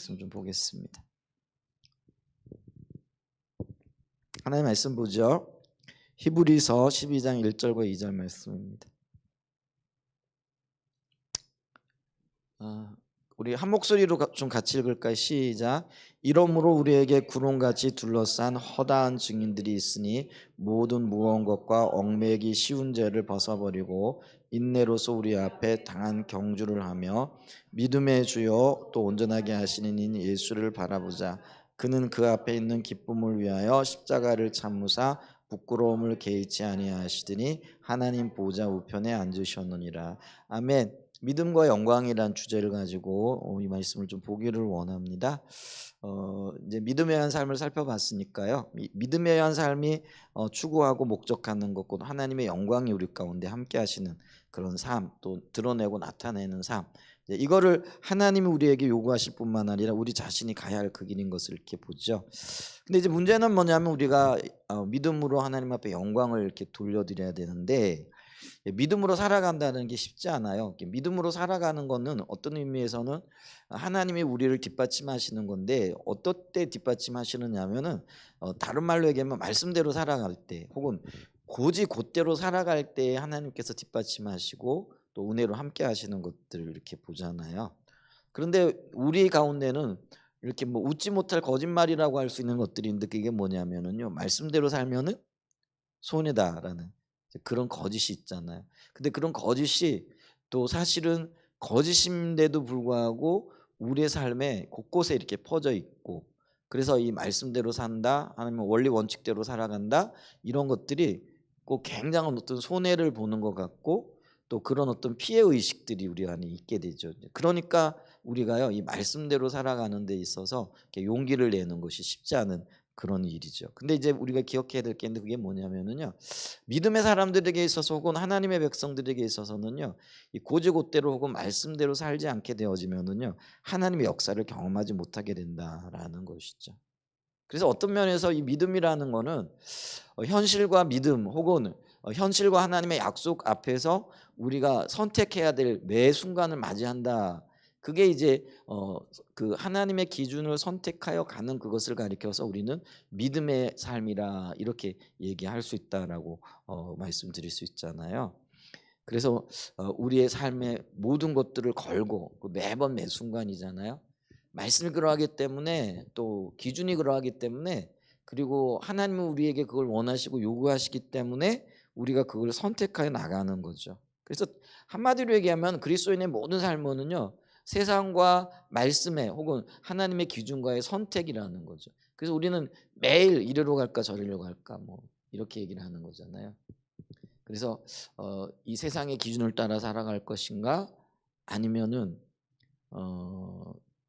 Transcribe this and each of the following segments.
말씀 좀 보겠습니다. 하나님 말씀 보죠. 히브리서 12장 1절과 2절 말씀입니다. 우리 한 목소리로 좀 같이 읽을까요? 시작. 이러므로 우리에게 구름같이 둘러싼 허다한 증인들이 있으니 모든 무거운 것과 얽매이기 쉬운 죄를 벗어버리고 인내로서 우리 앞에 당한 경주를 하며 믿음의 주요 또 온전하게 하시는 인 예수를 바라보자. 그는 그 앞에 있는 기쁨을 위하여 십자가를 참으사 부끄러움을 개의치 아니하시더니 하나님 보좌 우편에 앉으셨느니라. 아멘. 믿음과 영광이란 주제를 가지고 이 말씀을 좀 보기를 원합니다. 이제 믿음에 의한 삶을 살펴봤으니까요. 믿음에 의한 삶이 추구하고 목적하는 것, 곧 하나님의 영광이 우리 가운데 함께 하시는 그런 삶, 또 드러내고 나타내는 삶. 이거를 하나님이 우리에게 요구하실 뿐만 아니라 우리 자신이 가야 할 그 길인 것을 이렇게 보죠. 근데 이제 문제는 뭐냐면 우리가 믿음으로 하나님 앞에 영광을 이렇게 돌려드려야 되는데 믿음으로 살아간다는 게 쉽지 않아요. 믿음으로 살아가는 거는 어떤 의미에서는 하나님이 우리를 뒷받침하시는 건데 어떨 때 뒷받침하시느냐면은 다른 말로 얘기하면 말씀대로 살아갈 때 혹은 고지 곧대로 살아갈 때 하나님께서 뒷받침하시고 또 은혜로 함께 하시는 것들을 이렇게 보잖아요. 그런데 우리 가운데는 이렇게 뭐 웃지 못할 거짓말이라고 할 수 있는 것들이 있는데 그게 뭐냐면은요. 말씀대로 살면은 손해다라는 그런 거짓이 있잖아요. 근데 그런 거짓이 또 사실은 거짓인데도 불구하고 우리의 삶에 곳곳에 이렇게 퍼져 있고, 그래서 이 말씀대로 산다 아니면 원리 원칙대로 살아간다 이런 것들이 꼭 굉장한 어떤 손해를 보는 것 같고 또 그런 어떤 피해 의식들이 우리 안에 있게 되죠. 그러니까 우리가요 이 말씀대로 살아가는 데 있어서 이렇게 용기를 내는 것이 쉽지 않은 그런 일이죠. 근데 이제 우리가 기억해야 될 게 있는데 그게 뭐냐면은요. 믿음의 사람들에게 있어서 혹은 하나님의 백성들에게 있어서는요. 이 고지곧대로 혹은 말씀대로 살지 않게 되어지면은요. 하나님의 역사를 경험하지 못하게 된다라는 것이죠. 그래서 어떤 면에서 이 믿음이라는 거는 현실과 믿음 혹은 현실과 하나님의 약속 앞에서 우리가 선택해야 될 매 순간을 맞이한다. 그게 이제 그 하나님의 기준을 선택하여 가는 그것을 가리켜서 우리는 믿음의 삶이라 이렇게 얘기할 수 있다라고 말씀드릴 수 있잖아요. 그래서 우리의 삶의 모든 것들을 걸고 매번 매 순간이잖아요. 말씀이 그러하기 때문에 또 기준이 그러하기 때문에 그리고 하나님은 우리에게 그걸 원하시고 요구하시기 때문에 우리가 그걸 선택하여 나가는 거죠. 그래서 한마디로 얘기하면 그리스도인의 모든 삶은요. 세상과 말씀의 혹은 하나님의 기준과의 선택이라는 거죠. 그래서 우리는 매일 이리로 갈까 저리로 갈까 뭐 이렇게 얘기를 하는 거잖아요. 그래서 이 세상의 기준을 따라 살아갈 것인가 아니면은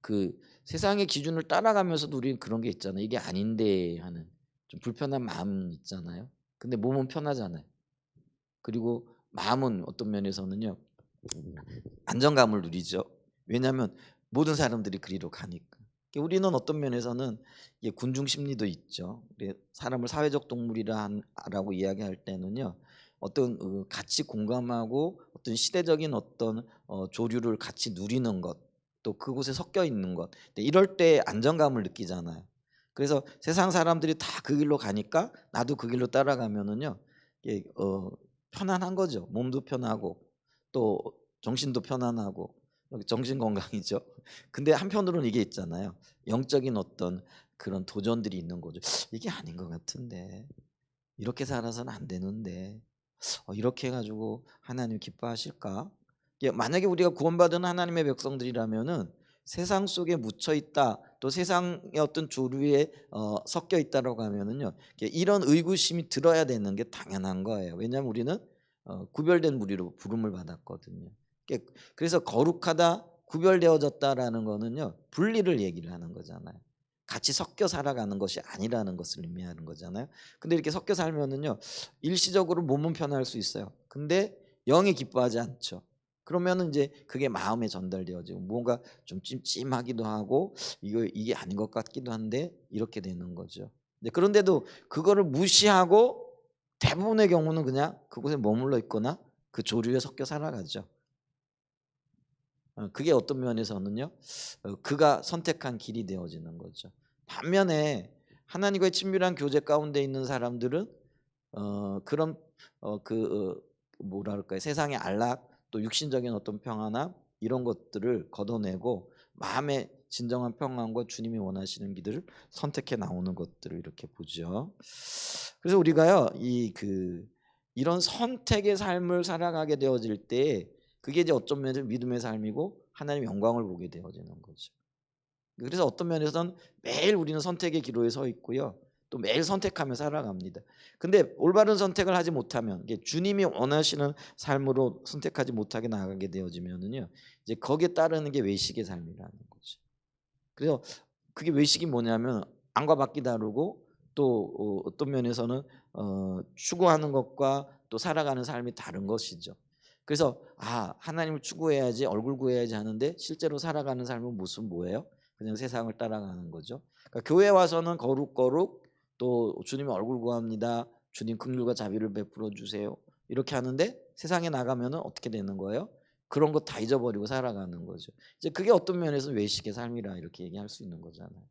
그 세상의 기준을 따라가면서도 우리는 그런 게 있잖아요. 이게 아닌데 하는 좀 불편한 마음 있잖아요. 근데 몸은 편하잖아요. 그리고 마음은 어떤 면에서는요. 안정감을 누리죠. 왜냐하면 모든 사람들이 그리로 가니까. 우리는 어떤 면에서는 이게 군중 심리도 있죠. 사람을 사회적 동물이라고 이야기할 때는요. 어떤 같이 공감하고 어떤 시대적인 어떤 조류를 같이 누리는 것, 또 그곳에 섞여 있는 것. 이럴 때 안정감을 느끼잖아요. 그래서 세상 사람들이 다 그 길로 가니까 나도 그 길로 따라가면은요. 이게 편안한 거죠. 몸도 편하고 또 정신도 편안하고 정신 건강이죠. 근데 한편으로는 이게 있잖아요. 영적인 어떤 그런 도전들이 있는 거죠. 이게 아닌 것 같은데 이렇게 살아서는 안 되는데 이렇게 해가지고 하나님 기뻐하실까? 만약에 우리가 구원받은 하나님의 백성들이라면은 세상 속에 묻혀 있다 또 세상의 어떤 조류에 섞여 있다라고 하면은요 이런 의구심이 들어야 되는 게 당연한 거예요. 왜냐하면 우리는 구별된 무리로 부름을 받았거든요. 그래서 거룩하다 구별되어졌다라는 거는요 분리를 얘기를 하는 거잖아요. 같이 섞여 살아가는 것이 아니라는 것을 의미하는 거잖아요. 근데 이렇게 섞여 살면은요 일시적으로 몸은 편할 수 있어요. 근데 영이 기뻐하지 않죠. 그러면은 이제 그게 마음에 전달되어지고 뭔가 좀 찜찜하기도 하고 이게 아닌 것 같기도 한데 이렇게 되는 거죠. 그런데도 그거를 무시하고 대부분의 경우는 그냥 그곳에 머물러 있거나 그 조류에 섞여 살아가죠. 그게 어떤 면에서는요. 그가 선택한 길이 되어지는 거죠. 반면에 하나님과의 친밀한 교제 가운데 있는 사람들은 그런 뭐라 그럴까요? 세상의 안락 또 육신적인 어떤 평안함 이런 것들을 걷어내고 마음의 진정한 평안과 주님이 원하시는 길을 선택해 나오는 것들을 이렇게 보죠. 그래서 우리가요, 이런 선택의 삶을 살아가게 되어질 때 그게 이제 어떤 면에서 믿음의 삶이고 하나님의 영광을 보게 되어지는 거죠. 그래서 어떤 면에서는 매일 우리는 선택의 기로에 서 있고요. 또 매일 선택하며 살아갑니다. 근데 올바른 선택을 하지 못하면 이게 주님이 원하시는 삶으로 선택하지 못하게 나가게 되어지면은요. 이제 거기에 따르는 게 외식의 삶이라는 거죠. 그래서 그게 외식이 뭐냐면 안과 밖이 다르고 또 어떤 면에서는 추구하는 것과 또 살아가는 삶이 다른 것이죠. 그래서 하나님을 추구해야지 얼굴 구해야지 하는데 실제로 살아가는 삶은 무슨 뭐예요? 그냥 세상을 따라가는 거죠. 그러니까 교회 와서는 거룩거룩 또 주님 얼굴 구합니다. 주님 긍휼과 자비를 베풀어 주세요. 이렇게 하는데 세상에 나가면은 어떻게 되는 거예요? 그런 거 다 잊어버리고 살아가는 거죠. 이제 그게 어떤 면에서 외식의 삶이라 이렇게 얘기할 수 있는 거잖아요.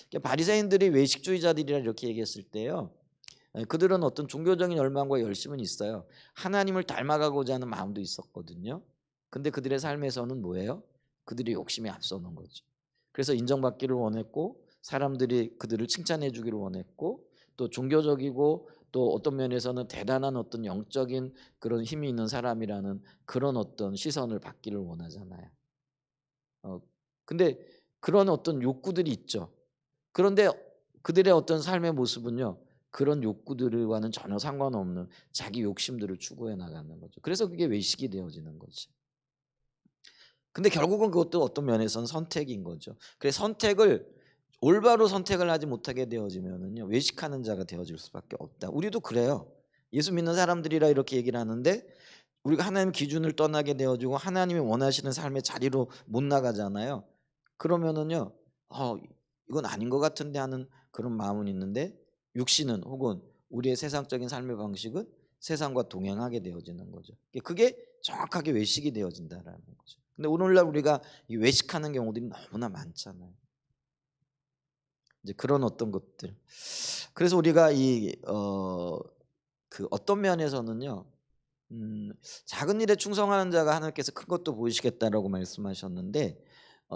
그러니까 바리새인들이 외식주의자들이라 이렇게 얘기했을 때요. 그들은 어떤 종교적인 열망과 열심은 있어요. 하나님을 닮아가고자 하는 마음도 있었거든요. 근데 그들의 삶에서는 뭐예요? 그들이 욕심이 앞서는 거죠. 그래서 인정받기를 원했고 사람들이 그들을 칭찬해 주기를 원했고 또 종교적이고 또 어떤 면에서는 대단한 어떤 영적인 그런 힘이 있는 사람이라는 그런 어떤 시선을 받기를 원하잖아요. 어 근데 그런 어떤 욕구들이 있죠. 그런데 그들의 어떤 삶의 모습은요. 그런 욕구들과는 전혀 상관없는 자기 욕심들을 추구해 나가는 거죠. 그래서 그게 외식이 되어지는 거지. 근데 결국은 그것도 어떤 면에서는 선택인 거죠. 그래서 선택을 올바로 선택을 하지 못하게 되어지면은요. 외식하는 자가 되어질 수밖에 없다. 우리도 그래요. 예수 믿는 사람들이라 이렇게 얘기를 하는데 우리가 하나님 기준을 떠나게 되어지고 하나님이 원하시는 삶의 자리로 못 나가잖아요. 그러면은요. '이건 아닌 것 같은데.' 하는 그런 마음은 있는데 육신은 혹은 우리의 세상적인 삶의 방식은 세상과 동행하게 되어지는 거죠. 그게 정확하게 외식이 되어진다라는 거죠. 근데 오늘날 우리가 이 외식하는 경우들이 너무나 많잖아요. 이제 그런 어떤 것들. 그래서 우리가 어떤 면에서는요. 음 작은 일에 충성하는 자가 하나님께서 큰 것도 보이시겠다라고 말씀하셨는데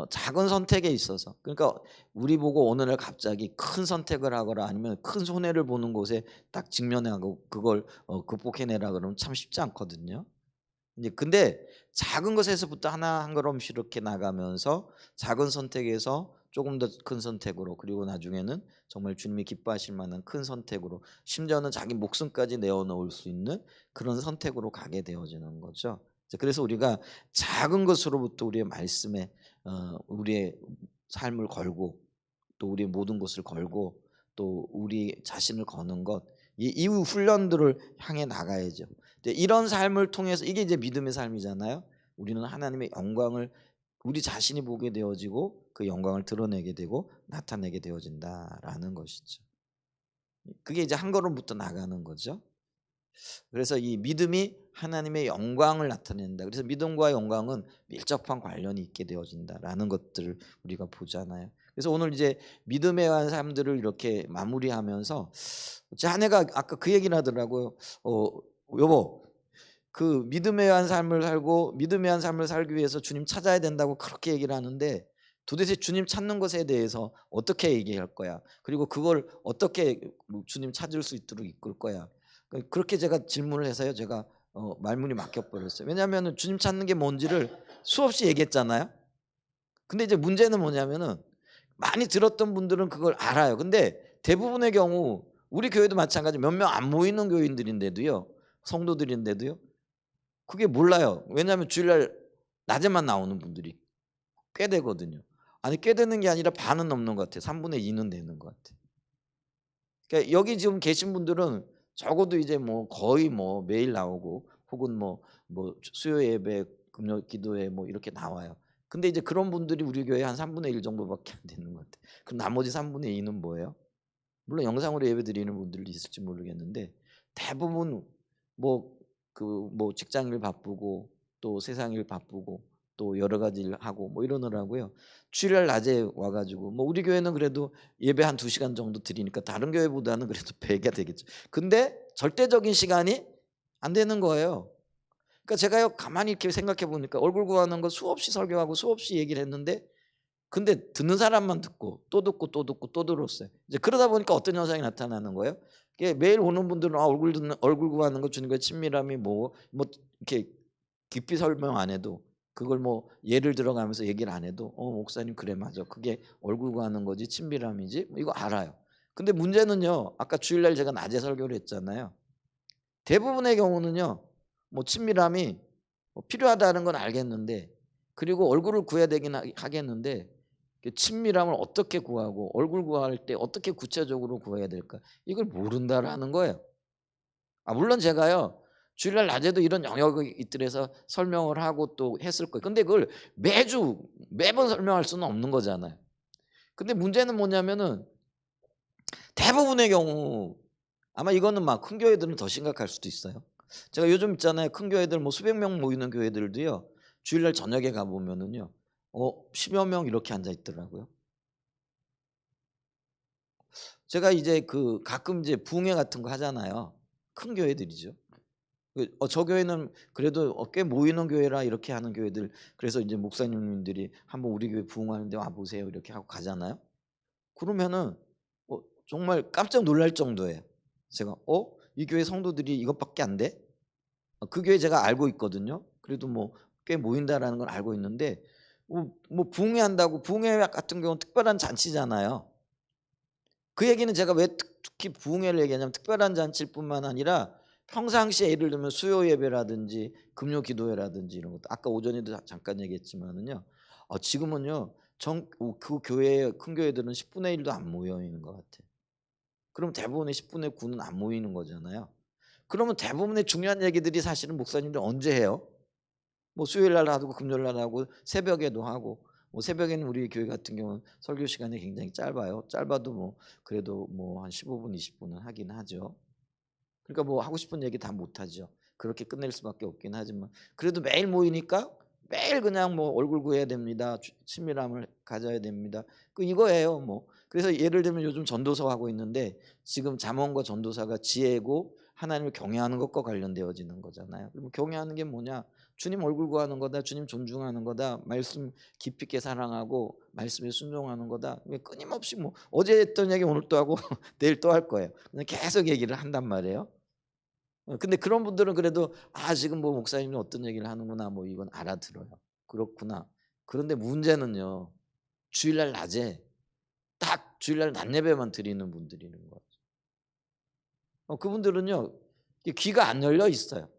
작은 선택에 있어서 그러니까 우리 보고 어느 날 갑자기 큰 선택을 하거나 아니면 큰 손해를 보는 곳에 딱 직면하고 그걸 극복해내라 그러면 참 쉽지 않거든요. 이제 근데 작은 것에서부터 하나 한 걸음씩 이렇게 나가면서 작은 선택에서 조금 더 큰 선택으로 그리고 나중에는 정말 주님이 기뻐하실 만한 큰 선택으로 심지어는 자기 목숨까지 내어놓을 수 있는 그런 선택으로 가게 되어지는 거죠. 그래서 우리가 작은 것으로부터 우리의 말씀에 우리의 삶을 걸고 또 우리의 모든 것을 걸고 또 우리 자신을 거는 것 이 이후 훈련들을 향해 나가야죠. 이제 이런 삶을 통해서 이게 이제 믿음의 삶이잖아요. 우리는 하나님의 영광을 우리 자신이 보게 되어지고 그 영광을 드러내게 되고 나타내게 되어진다라는 것이죠. 그게 이제 한 걸음부터 나가는 거죠. 그래서 이 믿음이 하나님의 영광을 나타낸다. 그래서 믿음과 영광은 밀접한 관련이 있게 되어진다라는 것들을 우리가 보잖아요. 그래서 오늘 이제 믿음에 관한 삶들을 이렇게 마무리하면서 제 아내가 아까 그 얘기를 하더라고요. 여보, 그 믿음에 관한 삶을 살고 믿음에 관한 삶을 살기 위해서 주님 찾아야 된다고 그렇게 얘기를 하는데 도대체 주님 찾는 것에 대해서 어떻게 얘기할 거야? 그리고 그걸 어떻게 주님 찾을 수 있도록 이끌 거야? 그렇게 제가 질문을 해서요. 제가 말문이 막혀 버렸어요. 왜냐하면은 주님 찾는 게 뭔지를 수없이 얘기했잖아요. 근데 이제 문제는 뭐냐면은 많이 들었던 분들은 그걸 알아요. 근데 대부분의 경우 우리 교회도 마찬가지 몇 명 안 모이는 교인들인데도요. 성도들인데도요. 그게 몰라요. 왜냐하면 주일날 낮에만 나오는 분들이 꽤 되거든요. 아니 꽤 되는 게 아니라 반은 넘는 것 같아요. 3분의 2는 되는 것 같아요. 그러니까 여기 지금 계신 분들은 적어도 이제 뭐 거의 뭐 매일 나오고 혹은 뭐 수요 예배, 금요 기도회 뭐 이렇게 나와요. 근데 이제 그런 분들이 우리 교회 한 3분의 1 정도밖에 안 되는 것 같아요. 그럼 나머지 3분의 2는 뭐예요? 물론 영상으로 예배드리는 분들도 있을지 모르겠는데 대부분 뭐 직장 일 바쁘고 또 세상 일 바쁘고 또 여러 가지 일 하고 뭐 이러느라고요. 주일날 낮에 와 가지고 뭐 우리 교회는 그래도 예배 한 2시간 정도 드리니까 다른 교회보다는 그래도 배가 되겠죠. 근데 절대적인 시간이 안 되는 거예요. 그러니까 제가요 가만히 이렇게 생각해 보니까 얼굴 구하는 거 수없이 설교하고 수없이 얘기를 했는데 근데 듣는 사람만 듣고 또 듣고 또 듣고 또 들었어요. 이제 그러다 보니까 어떤 현상이 나타나는 거예요? 이게 매일 오는 분들은 얼굴 구하는 거 주님과의 친밀함이 뭐 이렇게 깊이 설명 안 해도 그걸 뭐 예를 들어가면서 얘기를 안 해도 목사님 그래 맞아. 그게 얼굴 구하는 거지 친밀함이지. 뭐 이거 알아요. 근데 문제는요. 아까 주일날 제가 낮에 설교를 했잖아요. 대부분의 경우는요. 뭐 친밀함이 필요하다는 건 알겠는데 그리고 얼굴을 구해야 되긴 하겠는데 그 친밀함을 어떻게 구하고 얼굴 구할 때 어떻게 구체적으로 구해야 될까 이걸 모른다라는 거예요. 물론 제가요 주일날 낮에도 이런 영역이 있더래서 설명을 하고 또 했을 거예요. 근데 그걸 매번 설명할 수는 없는 거잖아요. 근데 문제는 뭐냐면은 대부분의 경우 아마 이거는 막 큰 교회들은 더 심각할 수도 있어요. 제가 요즘 있잖아요. 큰 교회들 뭐 수백 명 모이는 교회들도요. 주일날 저녁에 가 보면은요. 10여 명 이렇게 앉아 있더라고요. 제가 이제 가끔 이제 부흥회 같은 거 하잖아요. 큰 교회들이죠. 저 교회는 그래도 꽤 모이는 교회라 이렇게 하는 교회들 그래서 이제 목사님들이 "한번 우리 교회 부흥하는데 와 보세요." 이렇게 하고 가잖아요. 그러면은 정말 깜짝 놀랄 정도예요. 제가 이 교회 성도들이 이것밖에 안 돼?" 그 교회 제가 알고 있거든요. 그래도 뭐 꽤 모인다라는 걸 알고 있는데 뭐 부흥회 한다고 부흥회 같은 경우는 특별한 잔치잖아요. 그 얘기는 제가 왜 특히 부흥회를 얘기하냐면 특별한 잔치일 뿐만 아니라 평상시에 예를 들면 수요 예배라든지 금요 기도회라든지 이런 것도 아까 오전에도 잠깐 얘기했지만은요. 지금은요. 그 교회 큰 교회들은 10분의 1도 안 모여 있는 것 같아요. 그럼 대부분의 10분의 9는 안 모이는 거잖아요. 그러면 대부분의 중요한 얘기들이 사실은 목사님들 언제 해요? 뭐 수요일 날 하고 금요일 날 하고 새벽에도 하고 뭐 새벽에는 우리 교회 같은 경우는 설교 시간이 굉장히 짧아요. 짧아도 뭐 그래도 뭐 한 15분 20분은 하긴 하죠. 그러니까 뭐 하고 싶은 얘기 다 못 하죠. 그렇게 끝낼 수밖에 없긴 하지만 그래도 매일 모이니까 매일 그냥 뭐 얼굴 구해야 됩니다. 친밀함을 가져야 됩니다. 이거예요, 뭐. 그래서 예를 들면 요즘 전도서 하고 있는데 지금 잠언과 전도사가 지혜고 하나님을 경외하는 것과 관련되어지는 거잖아요. 그럼 경외하는 게 뭐냐? 주님 얼굴 구하는 거다. 주님 존중하는 거다. 말씀 깊이 있게 사랑하고 말씀에 순종하는 거다. 끊임없이 뭐 어제 했던 얘기 오늘 또 하고 내일 또 할 거예요. 그냥 계속 얘기를 한단 말이에요. 근데 그런 분들은 그래도 지금 뭐 목사님이 어떤 얘기를 하는구나 뭐 이건 알아들어요. 그렇구나. 그런데 문제는요. 주일날 낮에 딱 주일날 낮 예배만 드리는 분들이 있는 거죠. 그분들은요. 이 귀가 안 열려 있어요.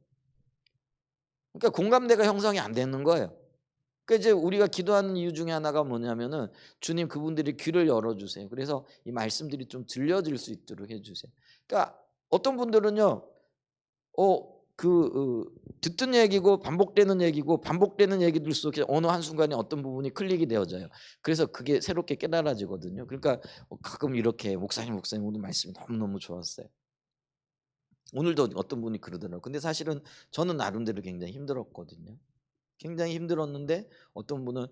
그러니까 공감대가 형성이 안 되는 거예요. 그러니까 이제 우리가 기도하는 이유 중에 하나가 뭐냐면은 주님 그분들이 귀를 열어 주세요. 그래서 이 말씀들이 좀 들려질 수 있도록 해 주세요. 그러니까 어떤 분들은요. 듣던 얘기고 반복되는 얘기들 속에 어느 한순간에 어떤 부분이 클릭이 되어져요. 그래서 그게 새롭게 깨달아지거든요. 그러니까 가끔 이렇게 "목사님 오늘 말씀이 너무너무 좋았어요." 오늘도 어떤 분이 그러더라고요. 근데 사실은 저는 나름대로 굉장히 힘들었거든요. 굉장히 힘들었는데 어떤 분은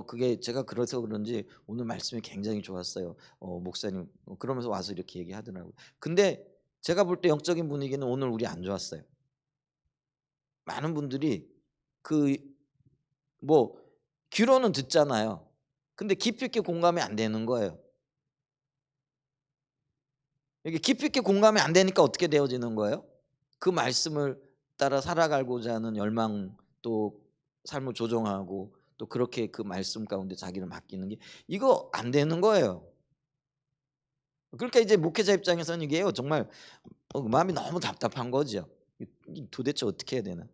그게 제가 그래서 그런지 "오늘 말씀이 굉장히 좋았어요. 목사님." 그러면서 와서 이렇게 얘기하더라고요. 근데 제가 볼 때 영적인 분위기는 오늘 우리 안 좋았어요. 많은 분들이 그 뭐 귀로는 듣잖아요. 근데 깊이 있게 공감이 안 되는 거예요. 이게 깊이 있게 공감이 안 되니까 어떻게 되어지는 거예요? 그 말씀을 따라 살아가고자 하는 열망 또 삶을 조정하고 또 그렇게 그 말씀 가운데 자기를 맡기는 게 이거 안 되는 거예요. 그러니까 이제 목회자 입장에서는 이게요 정말 마음이 너무 답답한 거죠. 도대체 어떻게 해야 되나?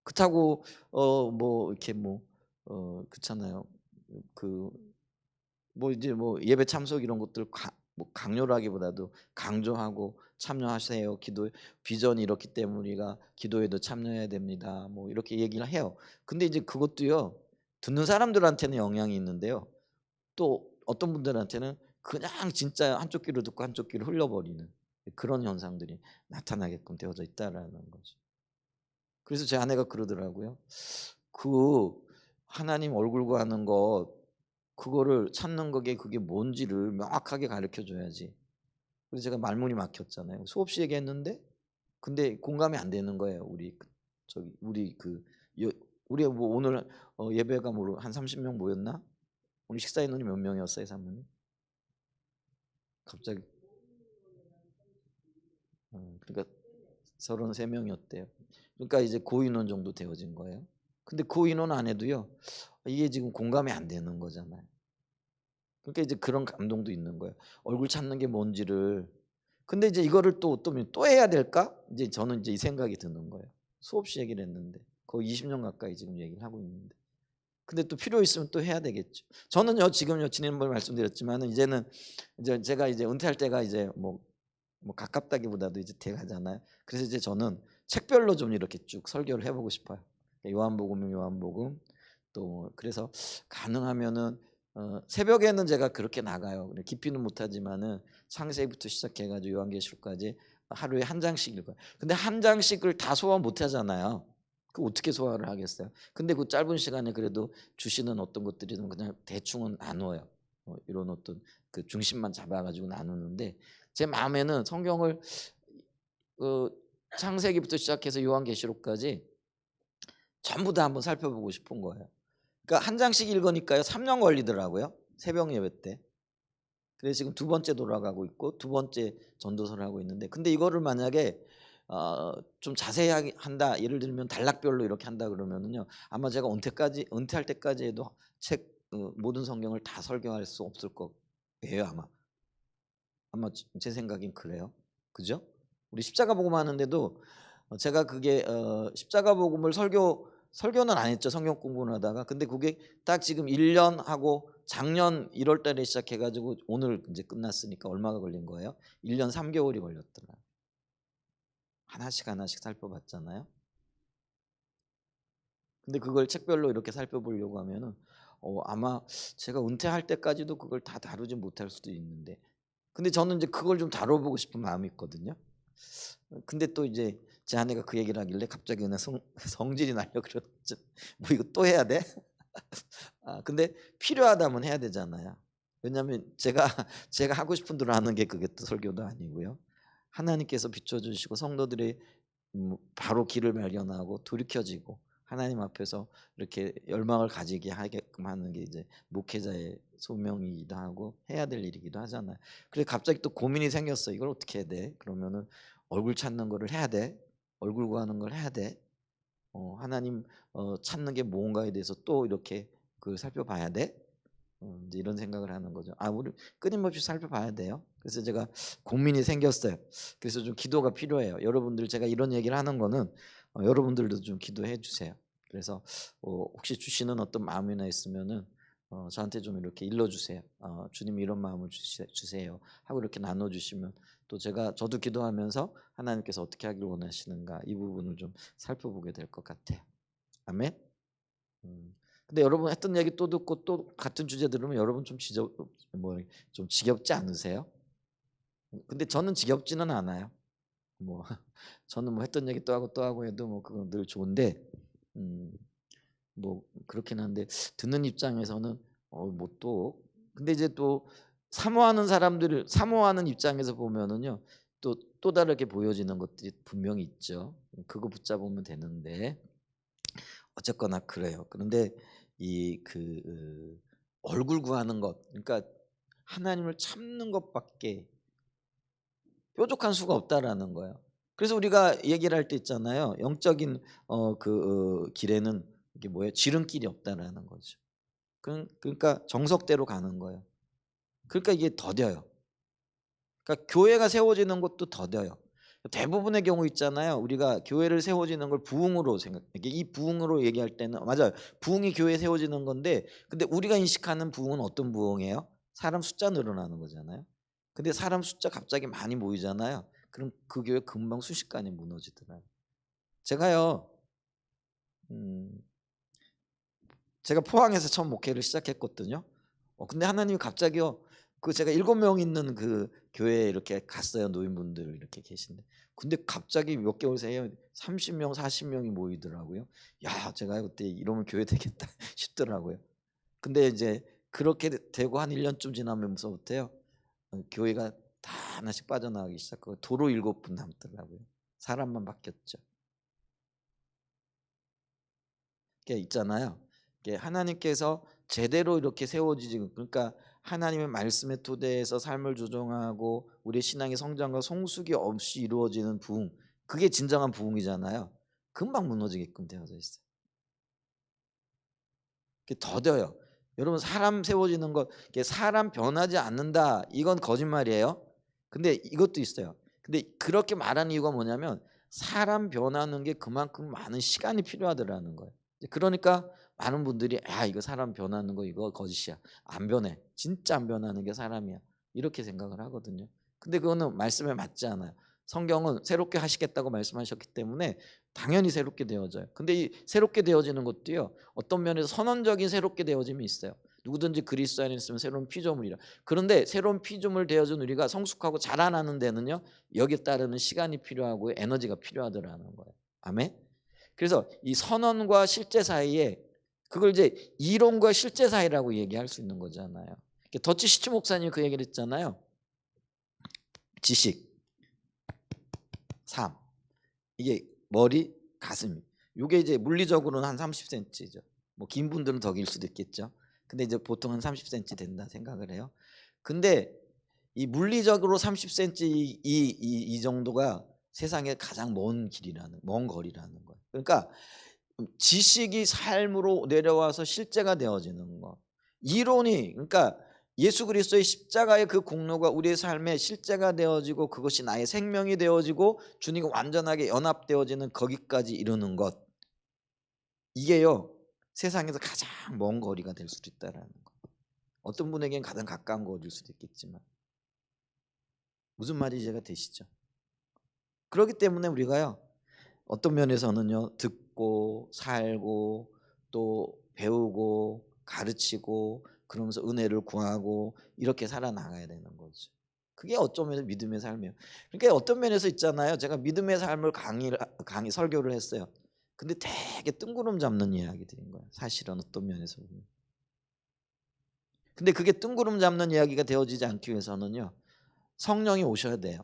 그렇다고 뭐 이렇게 뭐 그렇잖아요. 그 뭐 이제 뭐 예배 참석 이런 것들 뭐 강요를 하기보다도 강조하고 "참여하세요. 기도 비전이 이렇기 때문에 우리가 기도에도 참여해야 됩니다." 뭐 이렇게 얘기를 해요. 근데 이제 그것도요. 듣는 사람들한테는 영향이 있는데요. 또 어떤 분들한테는 그냥 진짜 한쪽 귀로 듣고 한쪽 귀로 흘려버리는 그런 현상들이 나타나게끔 되어져 있다라는 거죠. 그래서 제 아내가 그러더라고요. 그 하나님 얼굴 구하는 거 그거를 찾는 거게 그게 뭔지를 명확하게 가르쳐 줘야지. 그래서 제가 말문이 막혔잖아요. 수없이 얘기했는데 근데 공감이 안 되는 거예요. 저기 우리 여- 우리 뭐 오늘 예배가 뭐 한 30명 모였나? 오늘 식사 인원이 몇 명이었어요, 사모님? 갑자기 그러니까 33명이었대요. 그러니까 이제 고인원 정도 되어진 거예요. 근데 고인원 안 해도요. 이게 지금 공감이 안 되는 거잖아요. 그러니까 이제 그런 감동도 있는 거예요. 얼굴 찾는 게 뭔지를. 근데 이제 이거를 또 해야 될까? 이제 저는 이제 이 생각이 드는 거예요. 수없이 얘기를 했는데 거의 20년 가까이 지금 얘기를 하고 있는데. 근데 또 필요 있으면 또 해야 되겠죠. 저는요 지금요 지난번에 말씀드렸지만은 이제는 이제 제가 이제 은퇴할 때가 이제 뭐 가깝다기보다도 이제 돼 가잖아요. 그래서 이제 저는 책별로 좀 이렇게 쭉 설교를 해보고 싶어요. 요한복음은 요한복음 또 그래서 가능하면은 새벽에는 제가 그렇게 나가요. 깊이는 못하지만은 창세기부터 시작해가지고 요한계시록까지 하루에 한 장씩 읽어요. 근데 한 장씩을 다 소화 못하잖아요. 그 어떻게 소화를 하겠어요? 근데 그 짧은 시간에 그래도 주시는 어떤 것들이든 그냥 대충은 나눠요. 이런 어떤 그 중심만 잡아가지고 나누는데 제 마음에는 성경을 그 창세기부터 시작해서 요한계시록까지 전부 다 한번 살펴보고 싶은 거예요. 그러니까 한 장씩 읽으니까요 3년 걸리더라고요. 새벽 예배 때. 그래서 지금 두 번째 돌아가고 있고 두 번째 전도서를 하고 있는데 근데 이거를 만약에 좀 자세하게 한다. 예를 들면 단락별로 이렇게 한다 그러면은요. 아마 제가 은퇴할 때까지 해도 모든 성경을 다 설교할 수 없을 거예요, 제 생각엔 그래요. 그죠? 우리 십자가 복음 하는데도 제가 그게 십자가 복음을 설교는 안 했죠. 성경 공부를 하다가. 근데 그게 딱 지금 1년 하고 작년 1월 달에 시작해 가지고 오늘 이제 끝났으니까 얼마가 걸린 거예요? 1년 3개월이 걸렸더라. 하나씩 하나씩 살펴봤잖아요. 근데 그걸 책별로 이렇게 살펴보려고 하면은 아마 제가 은퇴할 때까지도 그걸 다 다루지 못할 수도 있는데 근데 저는 이제 그걸 좀 다뤄보고 싶은 마음이 있거든요. 근데 또 이제 제 아내가 그 얘기를 하길래 갑자기 그냥 성질이 나려 그랬죠. 뭐 이거 또 해야 돼? 근데 필요하다면 해야 되잖아요. 왜냐하면 제가 제가 하고 싶은 대로 하는 게 그게 또 설교도 아니고요. 하나님께서 비춰주시고 성도들이 바로 길을 발견하고 돌이켜지고 하나님 앞에서 이렇게 열망을 가지게 하게끔 하는 게 이제 목회자의 소명이기도 하고 해야 될 일이기도 하잖아요. 그래서 갑자기 또 고민이 생겼어. 이걸 어떻게 해야 돼? 그러면은 얼굴 찾는 거를 해야 돼. 얼굴 구하는 걸 해야 돼. 하나님 찾는 게 뭔가에 대해서 또 이렇게 그 살펴봐야 돼. 이제 이런 생각을 하는 거죠. 우리 끊임없이 살펴봐야 돼요. 그래서 제가 고민이 생겼어요. 그래서 좀 기도가 필요해요. 여러분들 제가 이런 얘기를 하는 거는 여러분들도 좀 기도해 주세요. 그래서 혹시 주시는 어떤 마음이나 있으면은 저한테 좀 이렇게 일러 주세요. 주님 이런 마음을 주세요. 하고 이렇게 나눠 주시면 또 저도 기도하면서 하나님께서 어떻게 하길 원하시는가 이 부분을 좀 살펴보게 될 것 같아요. 아멘. 음. 근데 여러분 했던 얘기 또 듣고 또 같은 주제 들으면 여러분 좀 지겹지 않으세요? 근데 저는 지겹지는 않아요. 뭐 저는 뭐 했던 얘기 또 하고 해도 뭐 그건 늘 좋은데 음, 뭐 그렇긴 한데 듣는 입장에서는 뭐 또 근데 이제 또 사모하는 입장에서 보면은요 또 다르게 보여지는 것들이 분명히 있죠. 그거 붙잡으면 되는데 어쨌거나 그래요. 그런데 얼굴 구하는 것, 그러니까 하나님을 참는 것밖에 뾰족한 수가 없다라는 거예요. 그래서 우리가 얘기를 할 때 있잖아요. 영적인 길에는 이게 뭐예요? 지름길이 없다라는 거죠. 그러니까 정석대로 가는 거예요. 그러니까 이게 더뎌요. 그러니까 교회가 세워지는 것도 더뎌요. 대부분의 경우 있잖아요. 우리가 교회를 세워지는 걸 부흥으로 이게 이 부흥으로 얘기할 때는 맞아요. 부흥이 교회 세워지는 건데 근데 우리가 인식하는 부흥은 어떤 부흥이에요? 사람 숫자 늘어나는 거잖아요. 근데 사람 숫자 갑자기 많이 모이잖아요. 그럼 그 교회 금방 순식간에 무너지더라고요. 제가요. 음, 제가 포항에서 처음 목회를 시작했거든요. 근데 하나님이 갑자기요. 그 제가 7명 있는 그 교회에 이렇게 갔어요. 노인분들 이렇게 계신데. 근데 갑자기 몇 개월 새에 30명, 40명이 모이더라고요. 야, 제가 그때 이러면 교회 되겠다 싶더라고요. 근데 이제 그렇게 되고 한 1년쯤 지나면서부터요. 교회가 다 하나씩 빠져나가기 시작하고 도로 7분 남더라고요. 사람만 바뀌었죠. 게 있잖아요. 이게 하나님께서 제대로 이렇게 세워지지, 그러니까 하나님의 말씀의 토대에서 삶을 조정하고 우리 신앙의 성장과 성숙이 없이 이루어지는 부흥, 그게 진정한 부흥이잖아요. 금방 무너지게끔 되어져 있어요. 그게 더뎌요. 여러분, 사람 세워지는 것, 이게 사람 변하지 않는다, 이건 거짓말이에요. 근데 이것도 있어요. 근데 그렇게 말하는 이유가 뭐냐면 사람 변하는 게 그만큼 많은 시간이 필요하더라는 거예요. 그러니까 많은 분들이 이거 사람 변하는 거 이거 거짓이야. 안 변해. 진짜 안 변하는 게 사람이야. 이렇게 생각을 하거든요. 근데 그거는 말씀에 맞지 않아요. 성경은 새롭게 하시겠다고 말씀하셨기 때문에 당연히 새롭게 되어져요. 근데 이 새롭게 되어지는 것도요, 어떤 면에서 선언적인 새롭게 되어짐이 있어요. 누구든지 그리스도 안에 있으면 새로운 피조물이라. 그런데 새로운 피조물 되어진 우리가 성숙하고 자라나는 데는요, 여기에 따르는 시간이 필요하고 에너지가 필요하더라는 거예요. 아멘. 그래서 이 선언과 실제 사이에, 그걸 이제 이론과 실제 사이라고 얘기할 수 있는 거잖아요. 더치 시츠 목사님이 그 얘기를 했잖아요. 지식, 삶, 이게 머리, 가슴. 이게 이제 물리적으로는 한 30cm죠. 뭐 긴 분들은 더 길 수도 있겠죠. 근데 이제 보통 한 30cm 된다 생각을 해요. 근데 이 물리적으로 30cm 이 정도가 세상에 가장 먼 거리라는 거예요. 그러니까 지식이 삶으로 내려와서 실제가 되어지는 것. 이론이, 그러니까 예수 그리스도의 십자가의 그 공로가 우리의 삶에 실제가 되어지고 그것이 나의 생명이 되어지고 주님과 완전하게 연합되어지는 거기까지 이루는 것. 이게요, 세상에서 가장 먼 거리가 될 수도 있다라는 거. 어떤 분에게는 가장 가까운 거리일 수도 있겠지만, 무슨 말인지 이해가 되시죠? 그렇기 때문에 우리가요, 어떤 면에서는요, 듣고 살고 또 배우고 가르치고 그러면서 은혜를 구하고 이렇게 살아나가야 되는 거죠. 그게 어쩌면 믿음의 삶이에요. 그러니까 어떤 면에서 있잖아요. 제가 믿음의 삶을 강의 설교를 했어요. 근데 되게 뜬구름 잡는 이야기들인 거예요. 사실은 어떤 면에서 보면. 근데 그게 뜬구름 잡는 이야기가 되어지지 않기 위해서는요, 성령이 오셔야 돼요.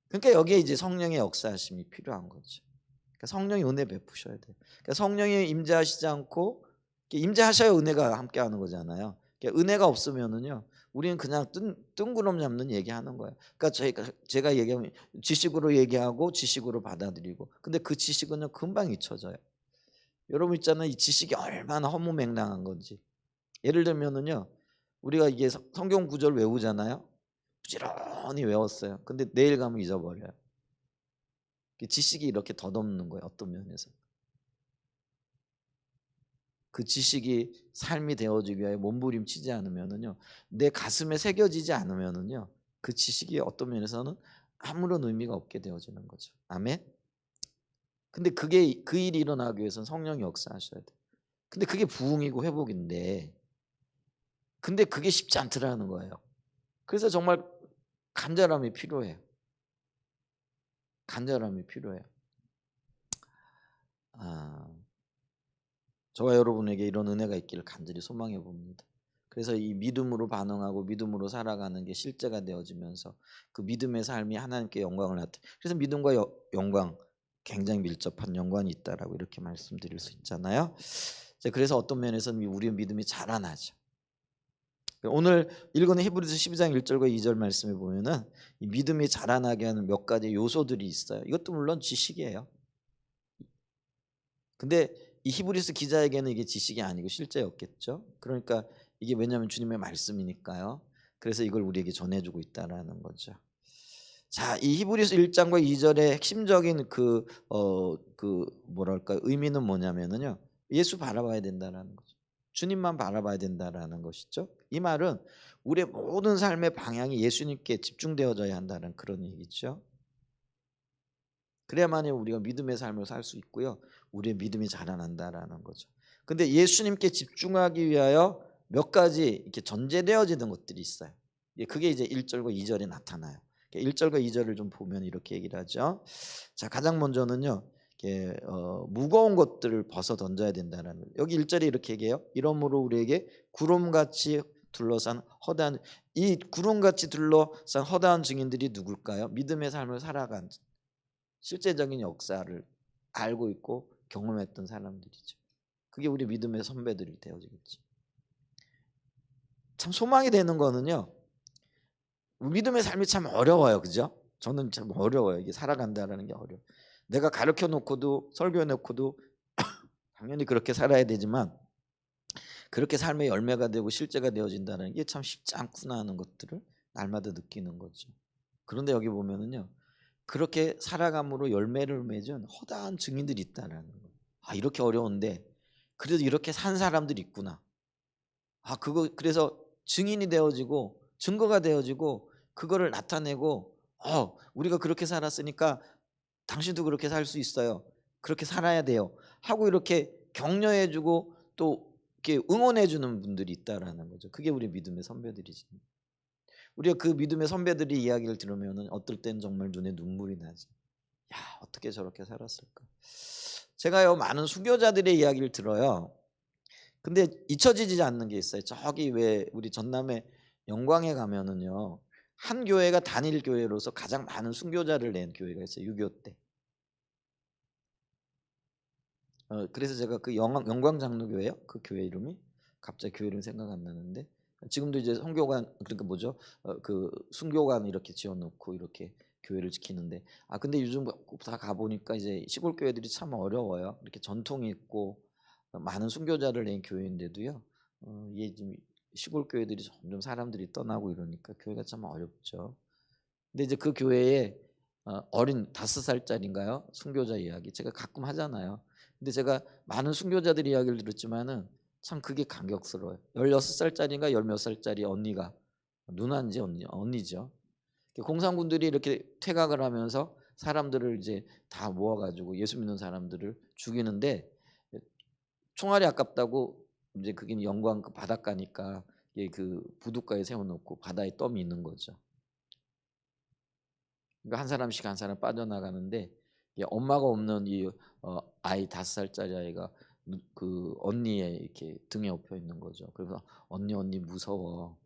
그러니까 여기에 이제 성령의 역사하심이 필요한 거죠. 그러니까 성령이 은혜 베푸셔야 돼요. 그러니까 성령이 임재하시지 않고, 임재하셔야 은혜가 함께하는 거잖아요. 그러니까 은혜가 없으면은요, 우리는 그냥 뜬구름 잡는 얘기하는 거예요. 그러니까 제가 얘기하면 지식으로 얘기하고 지식으로 받아들이고, 근데 그 지식은요 금방 잊혀져요. 여러분 있잖아요, 이 지식이 얼마나 허무맹랑한 건지. 예를 들면은요, 우리가 이게 성경 구절 외우잖아요. 부지런히 외웠어요. 근데 내일 가면 잊어버려요. 지식이 이렇게 덧없는 거예요. 어떤 면에서. 그 지식이 삶이 되어지기 위하여 몸부림치지 않으면은요, 내 가슴에 새겨지지 않으면은요, 그 지식이 어떤 면에서는 아무런 의미가 없게 되어지는 거죠. 아멘. 근데 그게 그 일이 일어나기 위해서는 성령이 역사하셔야 돼. 근데 그게 부흥이고 회복인데, 근데 그게 쉽지 않더라는 거예요. 그래서 정말 간절함이 필요해요. 간절함이 필요해요. 저와 여러분에게 이런 은혜가 있기를 간절히 소망해 봅니다. 그래서 이 믿음으로 반응하고 믿음으로 살아가는 게 실제가 되어지면서 그 믿음의 삶이 하나님께 영광을 나타. 그래서 믿음과 영광, 굉장히 밀접한 연관이 있다라고 이렇게 말씀드릴 수 있잖아요. 그래서 어떤 면에서는 우리의 믿음이 자라나죠. 오늘 읽은 히브리서 12장 1절과 2절 말씀에 보면은 이 믿음이 자라나게 하는 몇 가지 요소들이 있어요. 이것도 물론 지식이에요. 근데 이 히브리서 기자에게는 이게 지식이 아니고 실제였겠죠. 그러니까 이게 왜냐하면 주님의 말씀이니까요. 그래서 이걸 우리에게 전해주고 있다라는 거죠. 자, 이 히브리서 1장과 2절의 핵심적인 그 뭐랄까 의미는 뭐냐면은요, 예수 바라봐야 된다라는 거죠. 주님만 바라봐야 된다라는 것이죠. 이 말은 우리의 모든 삶의 방향이 예수님께 집중되어져야 한다는 그런 얘기죠. 그래야만이 우리가 믿음의 삶을 살 수 있고요, 우리의 믿음이 자라난다라는 거죠. 근데 예수님께 집중하기 위하여 몇 가지 이렇게 전제되어지는 것들이 있어요. 그게 이제 1절과 2절에 나타나요. 1절과 2절을 좀 보면 이렇게 얘기를 하죠. 자, 가장 먼저는요. 무거운 것들을 벗어 던져야 된다는 거예요. 여기 1절에 이렇게 얘기해요. 이러므로 우리에게 구름같이 둘러싼 허다한, 이 구름같이 둘러싼 허다한 증인들이 누굴까요? 믿음의 삶을 살아간 실제적인 역사를 알고 있고 경험했던 사람들이죠. 그게 우리 믿음의 선배들이 되어지겠지. 참 소망이 되는 거는요. 믿음의 삶이 참 어려워요. 그죠? 저는 참 어려워요. 이게 살아간다라는 게 어려워요. 내가 가르쳐 놓고도 설교해 놓고도 당연히 그렇게 살아야 되지만 그렇게 삶의 열매가 되고 실제가 되어진다는 게 참 쉽지 않구나 하는 것들을 날마다 느끼는 거죠. 그런데 여기 보면은요. 그렇게 살아감으로 열매를 맺은 허다한 증인들이 있다라는 거예요. 아, 이렇게 어려운데 그래도 이렇게 산 사람들이 있구나. 아, 그래서 증인이 되어지고 증거가 되어지고 그거를 나타내고 우리가 그렇게 살았으니까 당신도 그렇게 살 수 있어요. 그렇게 살아야 돼요. 하고 이렇게 격려해 주고 또 이렇게 응원해 주는 분들이 있다라는 거죠. 그게 우리 믿음의 선배들이지. 우리가 그 믿음의 선배들의 이야기를 들으면은 어떨 땐 정말 눈에 눈물이 나지. 야, 어떻게 저렇게 살았을까? 제가요 많은 순교자들의 이야기를 들어요. 근데 잊혀지지 않는 게 있어요. 저기 왜 우리 전남의 영광에 가면은요. 한 교회가 단일 교회로서 가장 많은 순교자를 낸 교회가 있어요. 6.25 때. 그래서 제가 그 영광 장로교회요. 그 교회 이름이 갑자기 교회 이름 생각 안 나는데 지금도 이제 선교관 그러니까 뭐죠? 그 순교관 이렇게 지어놓고 이렇게 교회를 지키는데 근데 요즘 다 가보니까 이제 시골 교회들이 참 어려워요. 이렇게 전통이 있고 많은 순교자를 낸 교회인데도요. 이게 지금 시골 교회들이 점점 사람들이 떠나고 이러니까 교회가 참 어렵죠. 근데 이제 그 교회에 어린 5살짜리인가요? 순교자 이야기 제가 가끔 하잖아요. 근데 제가 많은 순교자들 이야기를 들었지만은 참 그게 감격스러워요. 16살짜리인가 10몇 살짜리 언니가 누나인지 언니죠. 공산군들이 이렇게 퇴각을 하면서 사람들을 이제 다 모아가지고 예수 믿는 사람들을 죽이는데 총알이 아깝다고 이제 그게 영광 그 바닷가니까 그 부둣가에 세워놓고 바다에 덤이 있는 거죠. 그러니까 한 사람씩 한 사람 빠져나가는데 엄마가 없는 이 아이 5살짜리 아이가 그 언니의 이렇게 등에 업혀 있는 거죠. 그래서 언니 무서워.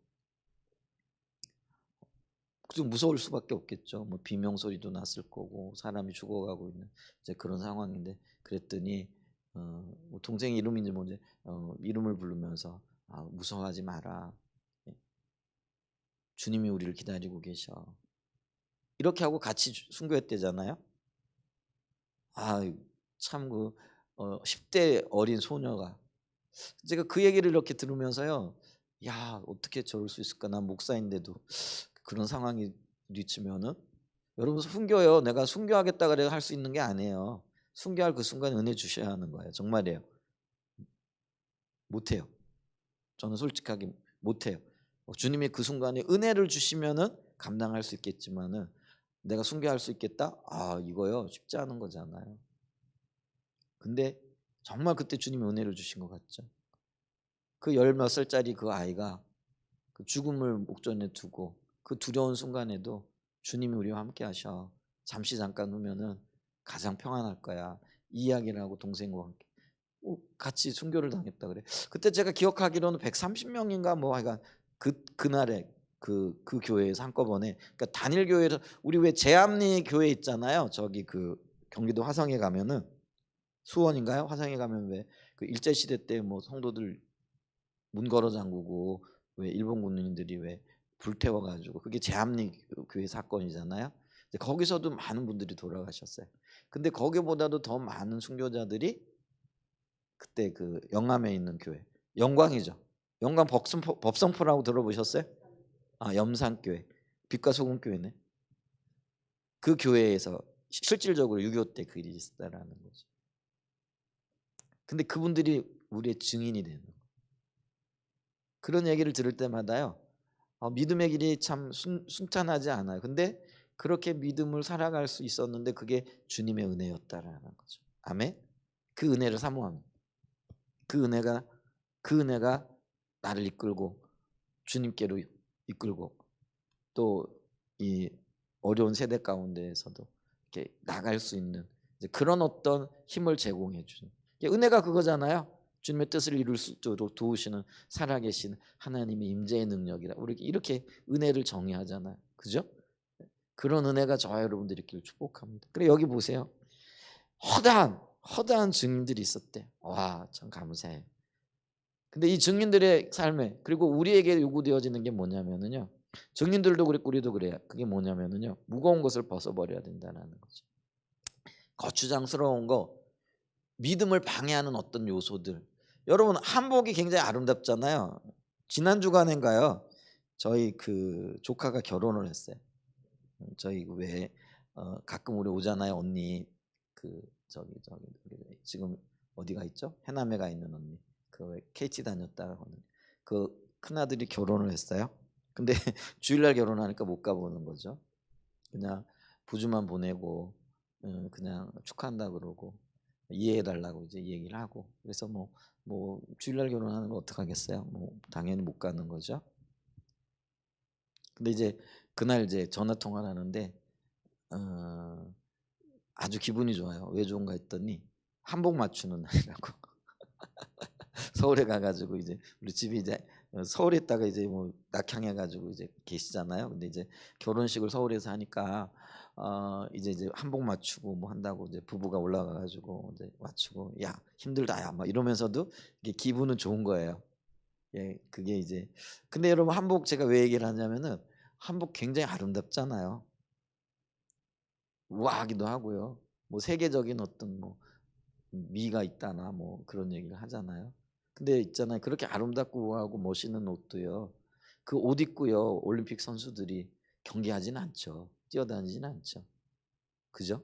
좀 무서울 수밖에 없겠죠. 뭐 비명 소리도 났을 거고 사람이 죽어가고 있는 이제 그런 상황인데 그랬더니 뭐 동생 이름인지 뭔지 이름을 부르면서 무서워하지 마라. 예. 주님이 우리를 기다리고 계셔. 이렇게 하고 같이 순교했대잖아요. 참 10대 어린 소녀가 제가 그 얘기를 이렇게 들으면서요. 야, 어떻게 저럴 수 있을까? 난 목사인데도 그런 상황이 미치면은 여러분 순교요. 내가 순교하겠다 그래 할 수 있는 게 아니에요. 순교할 그 순간 은혜 주셔야 하는 거예요. 정말이에요. 못해요. 저는 솔직하게 못해요. 주님이 그 순간에 은혜를 주시면은 감당할 수 있겠지만은 내가 순교할 수 있겠다? 이거요 쉽지 않은 거잖아요. 근데 정말 그때 주님이 은혜를 주신 것 같죠. 그 10몇 살짜리 그 아이가 그 죽음을 목전에 두고 그 두려운 순간에도 주님이 우리와 함께 하셔. 잠시 잠깐 후면은 가장 평안할 거야. 이 이야기를 하고 동생과 함께 같이 순교를 당했다 그래. 그때 제가 기억하기로는 130명인가 뭐 하여간 그날에 그 교회에서 한꺼번에 그러니까 단일 교회에서 우리 왜 제암리 교회 있잖아요. 저기 그 경기도 화성에 가면은 수원인가요? 화성에 가면 왜 그 일제 시대 때 뭐 성도들 문 걸어 잠그고 왜 일본 군인들이 왜 불태워 가지고 그게 제암리 교회 사건이잖아요. 거기서도 많은 분들이 돌아가셨어요. 근데 거기보다도 더 많은 순교자들이 그때 그 영암에 있는 교회 영광이죠. 영광 법성포라고 들어보셨어요? 염산교회 빛과 소금 교회네. 그 교회에서 실질적으로 6.25 때 그 일이 있었다라는 거죠. 근데 그분들이 우리의 증인이 되는 거예요. 그런 얘기를 들을 때마다요. 믿음의 길이 참 순탄하지 않아요. 근데 그렇게 믿음을 살아갈 수 있었는데 그게 주님의 은혜였다라는 거죠. 아멘. 그 은혜를 사모합니다. 그 은혜가 나를 이끌고 주님께로 이끌고 또 이 어려운 세대 가운데에서도 이렇게 나갈 수 있는 이제 그런 어떤 힘을 제공해 주는 은혜가 그거잖아요. 주님의 뜻을 이룰 수 있도록 도우시는 살아계신 하나님의 임재의 능력이라 우리 이렇게 은혜를 정의하잖아요. 그죠? 그런 은혜가 저와 여러분들이 있기를 축복합니다. 그래 여기 보세요. 허다한 증인들이 있었대. 와, 참 감사해. 근데 이 증인들의 삶에 그리고 우리에게 요구되어지는 게 뭐냐면은요. 증인들도 그랬고 우리도 그래요. 그게 뭐냐면은요. 무거운 것을 벗어버려야 된다는 거죠. 거추장스러운 거, 믿음을 방해하는 어떤 요소들. 여러분 한복이 굉장히 아름답잖아요. 지난 주간인가요? 저희 그 조카가 결혼을 했어요. 저희 왜 가끔 우리 오잖아요. 언니 그 저기 지금 어디가 있죠? 해남에가 있는 언니. 그 KT 다녔다가 하는 그 큰아들이 결혼을 했어요. 근데 주일날 결혼하니까 못 가보는 거죠. 그냥 부주만 보내고 그냥 축하한다 그러고 이해해달라고 이제 얘기를 하고 그래서 뭐 주일날 결혼하는 거 어떡하겠어요? 뭐 당연히 못 가는 거죠. 근데 이제 그날 이제 전화 통화를 하는데 아주 기분이 좋아요. 왜 좋은가 했더니 한복 맞추는 날이라고. 서울에 가가지고 이제 우리 집이 이제 서울에 있다가 이제 뭐 낙향해 가지고 이제 계시잖아요. 근데 이제 결혼식을 서울에서 하니까 이제 한복 맞추고 뭐 한다고 이제 부부가 올라가 가지고 이제 맞추고 야 힘들다 야 막 이러면서도 이게 기분은 좋은 거예요. 예, 그게 이제 근데 여러분 한복 제가 왜 얘기를 하냐면은 한복 굉장히 아름답잖아요. 우아하기도 하고요. 뭐 세계적인 어떤 뭐 미가 있다나 뭐 그런 얘기를 하잖아요. 근데 있잖아요. 그렇게 아름답고 우아하고 멋있는 옷도요. 그 옷 입고요. 올림픽 선수들이 경기하지는 않죠. 뛰어다니지는 않죠. 그죠?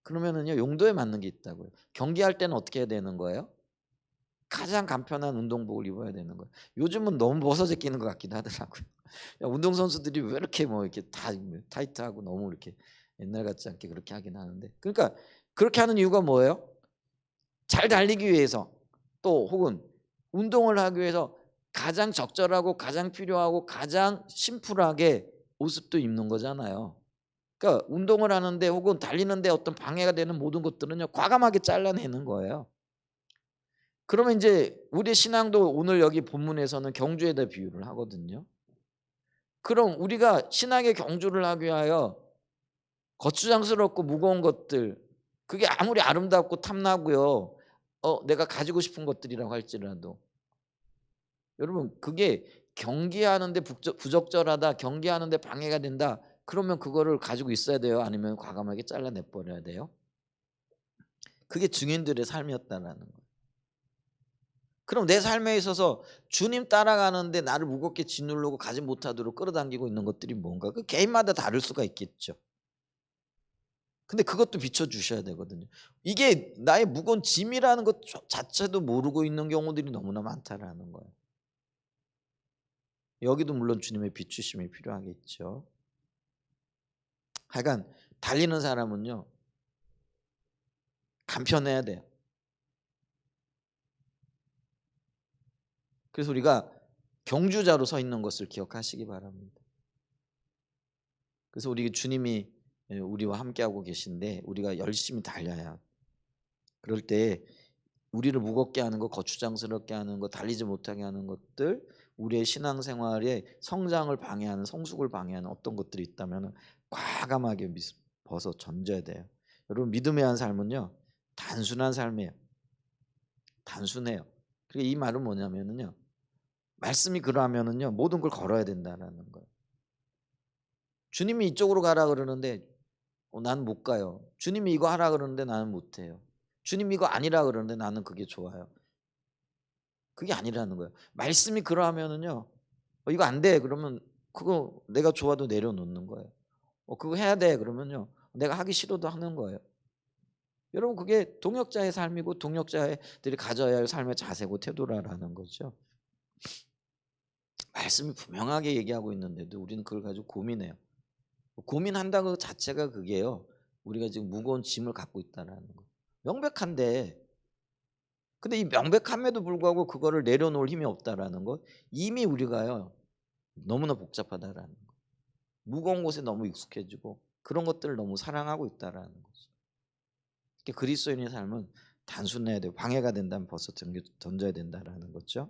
그러면은요. 용도에 맞는 게 있다고요. 경기할 때는 어떻게 해야 되는 거예요? 가장 간편한 운동복을 입어야 되는 거예요. 요즘은 너무 벗어져 끼는 것 같기도 하더라고요. 야, 운동선수들이 왜 이렇게 뭐 이렇게 다 타이트하고 너무 이렇게 옛날 같지 않게 그렇게 하긴 하는데. 그러니까 그렇게 하는 이유가 뭐예요? 잘 달리기 위해서 또 혹은 운동을 하기 위해서 가장 적절하고 가장 필요하고 가장 심플하게 옷도 입는 거잖아요. 그러니까 운동을 하는데 혹은 달리는데 어떤 방해가 되는 모든 것들은요 과감하게 잘라내는 거예요. 그러면 이제 우리 신앙도 오늘 여기 본문에서는 경주에다 비유를 하거든요. 그럼 우리가 신앙의 경주를 하기 위하여 거추장스럽고 무거운 것들 그게 아무리 아름답고 탐나고요. 내가 가지고 싶은 것들이라고 할지라도 여러분 그게 경계하는데 부적절하다. 경계하는데 방해가 된다. 그러면 그거를 가지고 있어야 돼요? 아니면 과감하게 잘라내 버려야 돼요? 그게 증인들의 삶이었다라는 거예요. 그럼 내 삶에 있어서 주님 따라가는데 나를 무겁게 짓누르고 가지 못하도록 끌어당기고 있는 것들이 뭔가? 그 개인마다 다를 수가 있겠죠. 근데 그것도 비춰주셔야 되거든요. 이게 나의 무거운 짐이라는 것 자체도 모르고 있는 경우들이 너무나 많다라는 거예요. 여기도 물론 주님의 비추심이 필요하겠죠. 하여간 달리는 사람은요. 간편해야 돼요. 그래서 우리가 경주자로 서 있는 것을 기억하시기 바랍니다. 그래서 우리 주님이 우리와 함께하고 계신데 우리가 열심히 달려야 그럴 때 우리를 무겁게 하는 것, 거추장스럽게 하는 것, 달리지 못하게 하는 것들, 우리의 신앙생활의 성장을 방해하는, 성숙을 방해하는 어떤 것들이 있다면 과감하게 벗어 던져야 돼요. 여러분 믿음의 한 삶은요 단순한 삶이에요. 단순해요. 그리고 이 말은 뭐냐면은요 말씀이 그러하면은요 모든 걸 걸어야 된다는 거예요. 주님이 이쪽으로 가라 그러는데 나는 못 가요. 주님이 이거 하라 그러는데 나는 못 해요. 주님이 이거 아니라 그러는데 나는 그게 좋아요. 그게 아니라는 거예요. 말씀이 그러하면은요. 이거 안 돼. 그러면 그거 내가 좋아도 내려놓는 거예요. 그거 해야 돼. 그러면요. 내가 하기 싫어도 하는 거예요. 여러분 그게 동역자의 삶이고 동역자들이 가져야 할 삶의 자세고 태도라는 거죠. 말씀이 분명하게 얘기하고 있는데도 우리는 그걸 가지고 고민해요. 고민한다는 것 자체가 그게요. 우리가 지금 무거운 짐을 갖고 있다는 거. 명백한데 근데 이 명백함에도 불구하고 그거를 내려놓을 힘이 없다라는 것, 이미 우리가요 너무나 복잡하다라는 것, 무거운 곳에 너무 익숙해지고 그런 것들을 너무 사랑하고 있다라는 거죠. 그리스도인의 삶은 단순해야 돼요. 방해가 된다면 벌써 던져야 된다라는 거죠.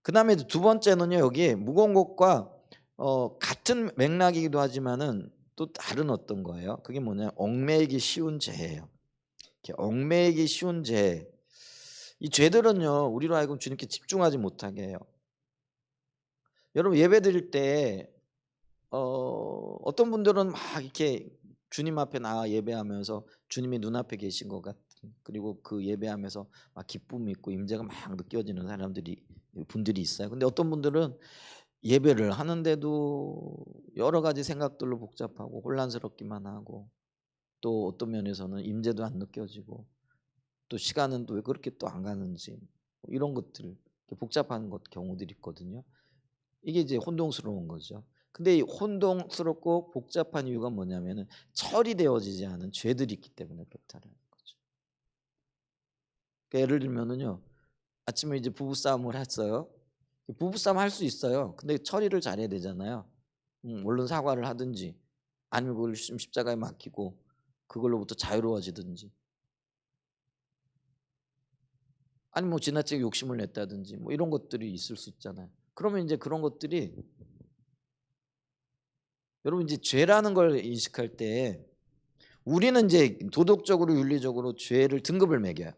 그 다음에 두 번째는요, 여기 무거운 것과 같은 맥락이기도 하지만은 또 다른 어떤 거예요. 그게 뭐냐, 얽매이기 쉬운 죄예요. 얽매이기 쉬운 죄. 이 죄들은요 우리로 하여금 주님께 집중하지 못하게 해요. 여러분 예배 드릴 때 어떤 분들은 막 이렇게 주님 앞에 나와 예배하면서 주님이 눈앞에 계신 것 같은, 그리고 그 예배하면서 막 기쁨이 있고 임재가 막 느껴지는 분들이 있어요. 근데 어떤 분들은 예배를 하는데도 여러 가지 생각들로 복잡하고 혼란스럽기만 하고, 또 어떤 면에서는 임재도 안 느껴지고, 또 시간은 또 왜 그렇게 또 안 가는지, 이런 것들 복잡한 경우들이 있거든요. 이게 이제 혼동스러운 거죠. 근데 이 혼동스럽고 복잡한 이유가 뭐냐면은 처리되어지지 않은 죄들이 있기 때문에 그렇다는 거죠. 그러니까 예를 들면은요, 아침에 이제 부부싸움을 했어요. 부부싸움 할 수 있어요. 근데 처리를 잘해야 되잖아요. 얼른 사과를 하든지, 아니면 그걸 십자가에 맡기고 그걸로부터 자유로워지든지, 아니면 뭐 지나치게 욕심을 냈다든지, 뭐 이런 것들이 있을 수 있잖아요. 그러면 이제 그런 것들이, 여러분 이제 죄라는 걸 인식할 때 우리는 이제 도덕적으로 윤리적으로 죄를 등급을 매겨요.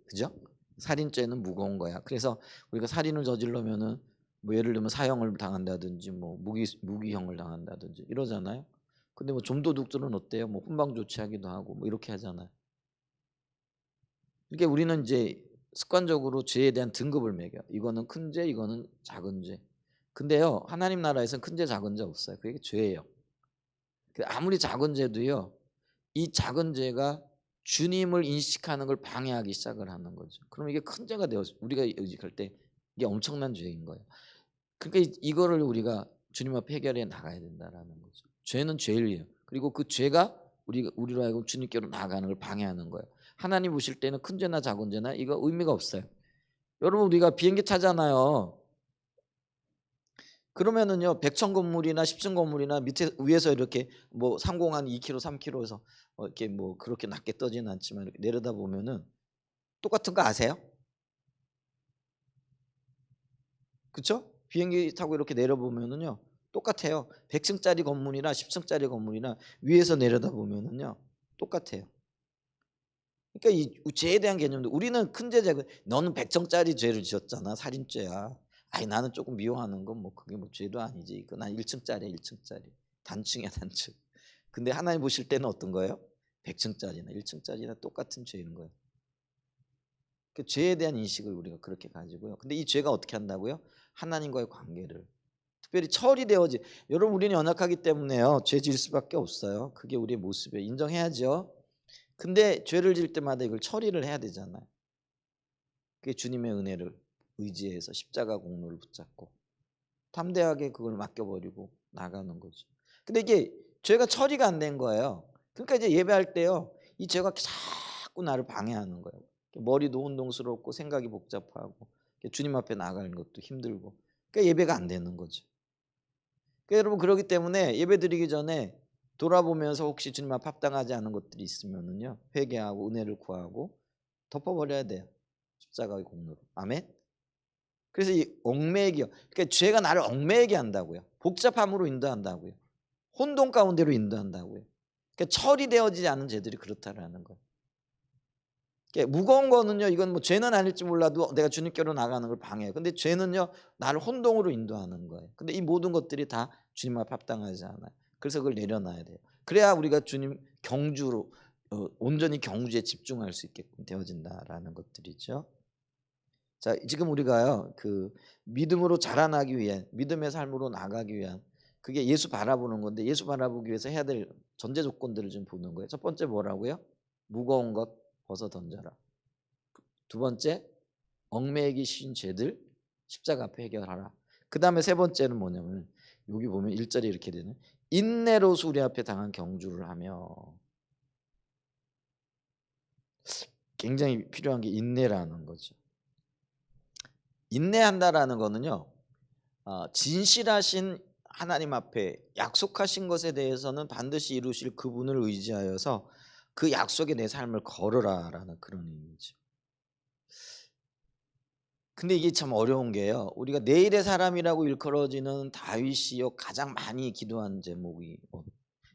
그죠? 살인죄는 무거운 거야. 그래서 우리가 살인을 저지르면은 뭐 예를 들면 사형을 당한다든지 뭐 무기형을 당한다든지 이러잖아요. 근데 뭐 좀도둑들은 어때요? 뭐 훈방 조치하기도 하고 뭐 이렇게 하잖아요. 이게 우리는 이제 습관적으로 죄에 대한 등급을 매겨. 이거는 큰 죄, 이거는 작은 죄. 근데요, 하나님 나라에서는 큰 죄, 작은 죄 없어요. 그게 죄예요. 아무리 작은 죄도요, 이 작은 죄가 주님을 인식하는 걸 방해하기 시작을 하는 거죠. 그럼 이게 큰 죄가 되어서 우리가 인식할 때 이게 엄청난 죄인 거예요. 그러니까 이거를 우리가 주님 앞에 해결해 나가야 된다라는 거죠. 죄는 죄일이에요. 그리고 그 죄가 우리로 하여금 주님께로 나가는 걸 방해하는 거예요. 하나님 보실 때는 큰 죄나 작은 죄나 이거 의미가 없어요. 여러분 우리가 비행기 타잖아요. 그러면은요, 100층 건물이나 10층 건물이나 밑에 위에서 이렇게 뭐 상공한 2km, 3km에서 이렇게 뭐 그렇게 낮게 떠지는 않지만 이렇게 내려다 보면은 똑같은 거 아세요? 그렇죠? 비행기 타고 이렇게 내려보면은요, 똑같아요. 100층짜리 건물이나 10층짜리 건물이나 위에서 내려다 보면은요, 똑같아요. 그러니까 이 죄에 대한 개념도, 우리는 큰 죄, 작은, 너는 100층짜리 죄를 지었잖아, 살인죄야. 아니 나는 조금 미워하는 건 뭐 그게 뭐 죄도 아니지. 난 1층짜리야, 1층짜리. 단층이야, 단층. 근데 하나님 보실 때는 어떤 거예요? 100층짜리나 1층짜리나 똑같은 죄인 거예요. 그 죄에 대한 인식을 우리가 그렇게 가지고요. 근데 이 죄가 어떻게 한다고요? 하나님과의 관계를 특별히 처리되어지. 여러분 우리는 연약하기 때문에요, 죄 지을 수밖에 없어요. 그게 우리의 모습이에요. 인정해야죠. 근데 죄를 지을 때마다 이걸 처리를 해야 되잖아요. 그게 주님의 은혜를 의지해서 십자가 공로를 붙잡고 담대하게 그걸 맡겨버리고 나가는 거죠. 근데 이게 죄가 처리가 안 된 거예요. 그러니까 이제 예배할 때요, 이 죄가 자꾸 나를 방해하는 거예요. 머리도 혼동스럽고 생각이 복잡하고 주님 앞에 나가는 것도 힘들고, 그러니까 예배가 안 되는 거죠. 그러니까 여러분 그러기 때문에 예배 드리기 전에 돌아보면서 혹시 주님 앞에 합당하지 않은 것들이 있으면은요, 회개하고 은혜를 구하고 덮어버려야 돼요. 십자가의 공로로. 아멘. 그래서 이 얽매이기요, 그러니까 죄가 나를 얽매이게 한다고요. 복잡함으로 인도한다고요. 혼돈 가운데로 인도한다고요. 그러니까 처리되어지지 않은 죄들이 그렇다라는 거예요. 그러니까 무거운 거는요, 이건 뭐 죄는 아닐지 몰라도 내가 주님께로 나가는 걸 방해해요. 근데 죄는요, 나를 혼동으로 인도하는 거예요. 근데 이 모든 것들이 다 주님 앞에 합당하지 않아요. 그래서 그걸 내려놔야 돼요. 그래야 우리가 주님 경주로 온전히 경주에 집중할 수 있게끔 되어진다라는 것들이죠. 자, 지금 우리가요, 그 믿음으로 자라나기 위해, 믿음의 삶으로 나가기 위한, 그게 예수 바라보는 건데, 예수 바라보기 위해서 해야 될 전제 조건들을 좀 보는 거예요. 첫 번째 뭐라고요? 무거운 것 벗어 던져라. 두 번째, 얽매이기 쉬운 죄들 십자가 앞에 해결하라. 그 다음에 세 번째는 뭐냐면, 여기 보면 1절에 이렇게 되는, 인내로서 우리 앞에 당한 경주를 하며. 굉장히 필요한 게 인내라는 거죠. 인내한다라는 거는요, 진실하신 하나님 앞에 약속하신 것에 대해서는 반드시 이루실 그분을 의지하여서 그 약속에 내 삶을 걸으라라는 그런 의미죠. 근데 이게 참 어려운 게요, 우리가 내일의 사람이라고 일컬어지는 다윗이요 가장 많이 기도한 제목이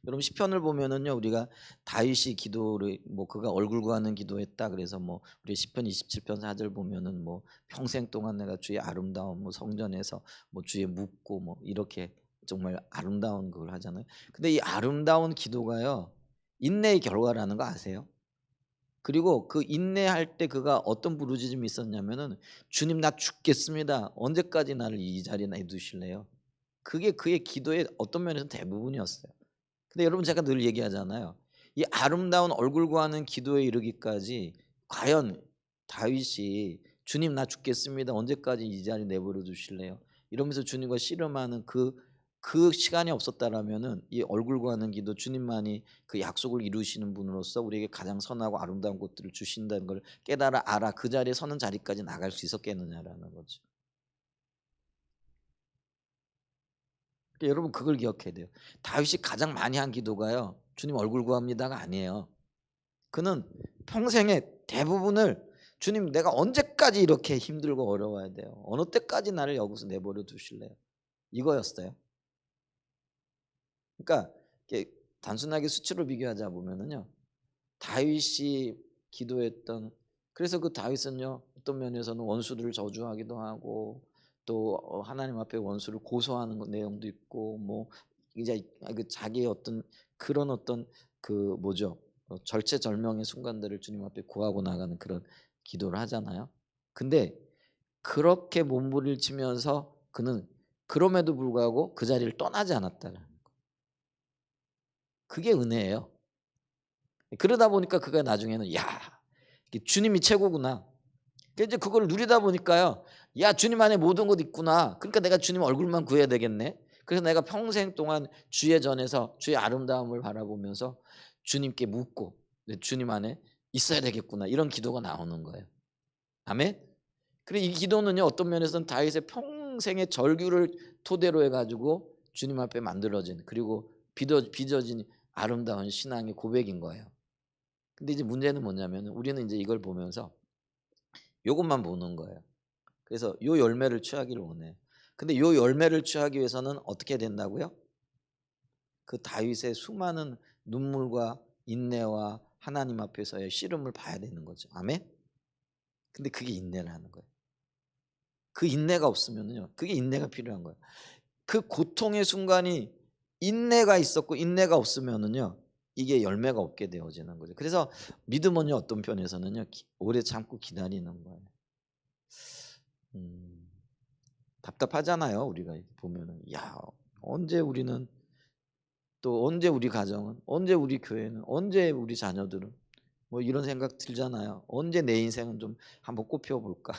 여러분 시편을 보면은요, 우리가 다윗이 기도를 그가 얼굴 구하는 기도했다 그래서 우리 시편 27편 4절 보면은 평생 동안 내가 주의 아름다운 성전에서 주의 묻고 이렇게 정말 아름다운 그걸 하잖아요. 근데 이 아름다운 기도가요 인내의 결과라는 거 아세요? 그리고 그 인내할 때 그가 어떤 부르짖음이 있었냐면은, 주님 나 죽겠습니다. 언제까지 나를 이 자리에 놔두실래요? 그게 그의 기도의 어떤 면에서 대부분이었어요. 근데 여러분 제가 늘 얘기하잖아요, 이 아름다운 얼굴 구하는 기도에 이르기까지 과연 다윗이 주님 나 죽겠습니다. 언제까지 이 자리 내버려 두실래요? 이러면서 주님과 씨름하는 그 시간이 없었다라면은 이 얼굴 구하는 기도, 주님만이 그 약속을 이루시는 분으로서 우리에게 가장 선하고 아름다운 것들을 주신다는 걸 깨달아 알아 그 자리에 서는 자리까지 나갈 수 있었겠느냐라는 거죠. 그러니까 여러분 그걸 기억해야 돼요. 다윗이 가장 많이 한 기도가요, 주님 얼굴 구합니다가 아니에요. 그는 평생의 대부분을, 주님 내가 언제까지 이렇게 힘들고 어려워야 돼요? 어느 때까지 나를 여기서 내버려 두실래요? 이거였어요. 그러니까 이게 단순하게 수치로 비교하자 보면은요, 다윗이 기도했던, 그래서 그 다윗은요 어떤 면에서는 원수들을 저주하기도 하고 또 하나님 앞에 원수를 고소하는 내용도 있고 이제 그 자기의 어떤 그런 어떤 그 뭐죠, 절체절명의 순간들을 주님 앞에 구하고 나가는 그런 기도를 하잖아요. 근데 그렇게 몸부림치면서 그는 그럼에도 불구하고 그 자리를 떠나지 않았다는, 그게 은혜예요. 그러다 보니까 그가 나중에는 야, 이게 주님이 최고구나. 이제 그걸 누리다 보니까요, 야 주님 안에 모든 것 있구나. 그러니까 내가 주님 얼굴만 구해야 되겠네. 그래서 내가 평생 동안 주의 전에서 주의 아름다움을 바라보면서 주님께 묻고 주님 안에 있어야 되겠구나. 이런 기도가 나오는 거예요. 아멘. 그리고 이 기도는요 어떤 면에서는 다윗의 평생의 절규를 토대로 해가지고 주님 앞에 만들어진, 그리고 빚어진 아름다운 신앙의 고백인 거예요. 근데 이제 문제는 뭐냐면 우리는 이제 이걸 보면서 요것만 보는 거예요. 그래서 요 열매를 취하기를 원해요. 근데 요 열매를 취하기 위해서는 어떻게 된다고요? 그 다윗의 수많은 눈물과 인내와 하나님 앞에서의 씨름을 봐야 되는 거죠. 아멘. 근데 그게 인내라는 거예요. 그 인내가 없으면요, 그게 인내가 필요한 거예요. 그 고통의 순간이 인내가 있었고 인내가 없으면은요 이게 열매가 없게 되어지는 거죠. 그래서 믿음은요 어떤 편에서는요 오래 참고 기다리는 거예요. 음, 답답하잖아요. 우리가 보면은 야 언제 우리는, 또 언제 우리 가정은, 언제 우리 교회는, 언제 우리 자녀들은, 이런 생각 들잖아요. 언제 내 인생은 좀 한번 꽃 피워볼까?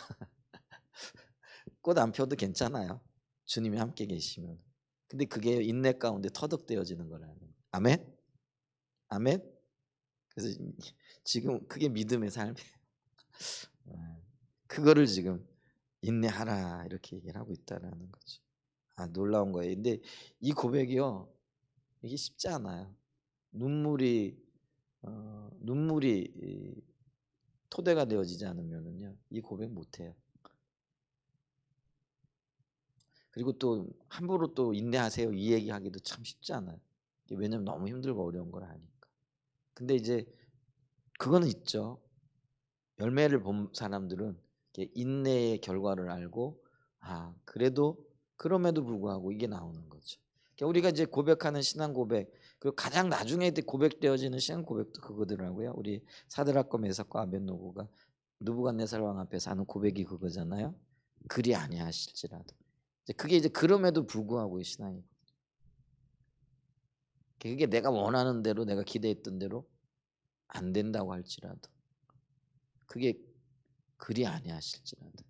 꽃 안 피워도 괜찮아요, 주님이 함께 계시면. 근데 그게 인내 가운데 터득되어지는 거라는 거예요. 아멘. 아멘. 그래서 지금 그게 믿음의 삶이에요. 네. 그거를 지금 인내하라 이렇게 얘기를 하고 있다라는 거죠. 놀라운 거예요. 근데 이 고백이요 이게 쉽지 않아요. 눈물이 이 토대가 되어지지 않으면은요 이 고백 못 해요. 그리고 또 함부로 또 인내하세요 이 얘기하기도 참 쉽지 않아요. 왜냐면 너무 힘들고 어려운 걸 아니까. 근데 이제 그거는 있죠. 열매를 본 사람들은 이렇게 인내의 결과를 알고 그래도 그럼에도 불구하고 이게 나오는 거죠. 그러니까 우리가 이제 고백하는 신앙 고백, 그리고 가장 나중에 고백되어지는 신앙 고백도 그거더라고요. 우리 사드락과 메삭과 아벳노고가 느부갓네살 왕 앞에서 하는 고백이 그거잖아요. 그리 아니하실지라도. 그게 이제 그럼에도 불구하고의 신앙이고, 그게 내가 원하는 대로 내가 기대했던 대로 안 된다고 할지라도 그게 그리 아니하실지라도.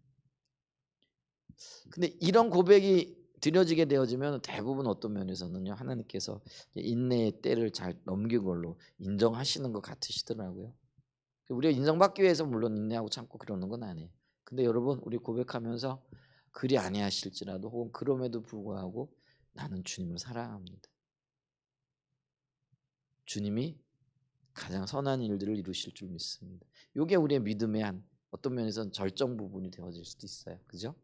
근데 이런 고백이 드려지게 되어지면 대부분 어떤 면에서는요 하나님께서 인내의 때를 잘 넘긴 걸로 인정하시는 것 같으시더라고요. 우리가 인정받기 위해서 물론 인내하고 참고 그러는 건 아니에요. 근데 여러분 우리 고백하면서 그리 아니하실지라도 혹은 그럼에도 불구하고 나는 주님을 사랑합니다. 주님이 가장 선한 일들을 이루실 줄 믿습니다. 이게 우리의 믿음의 한 어떤 면에서는 절정 부분이 되어질 수도 있어요. 그죠?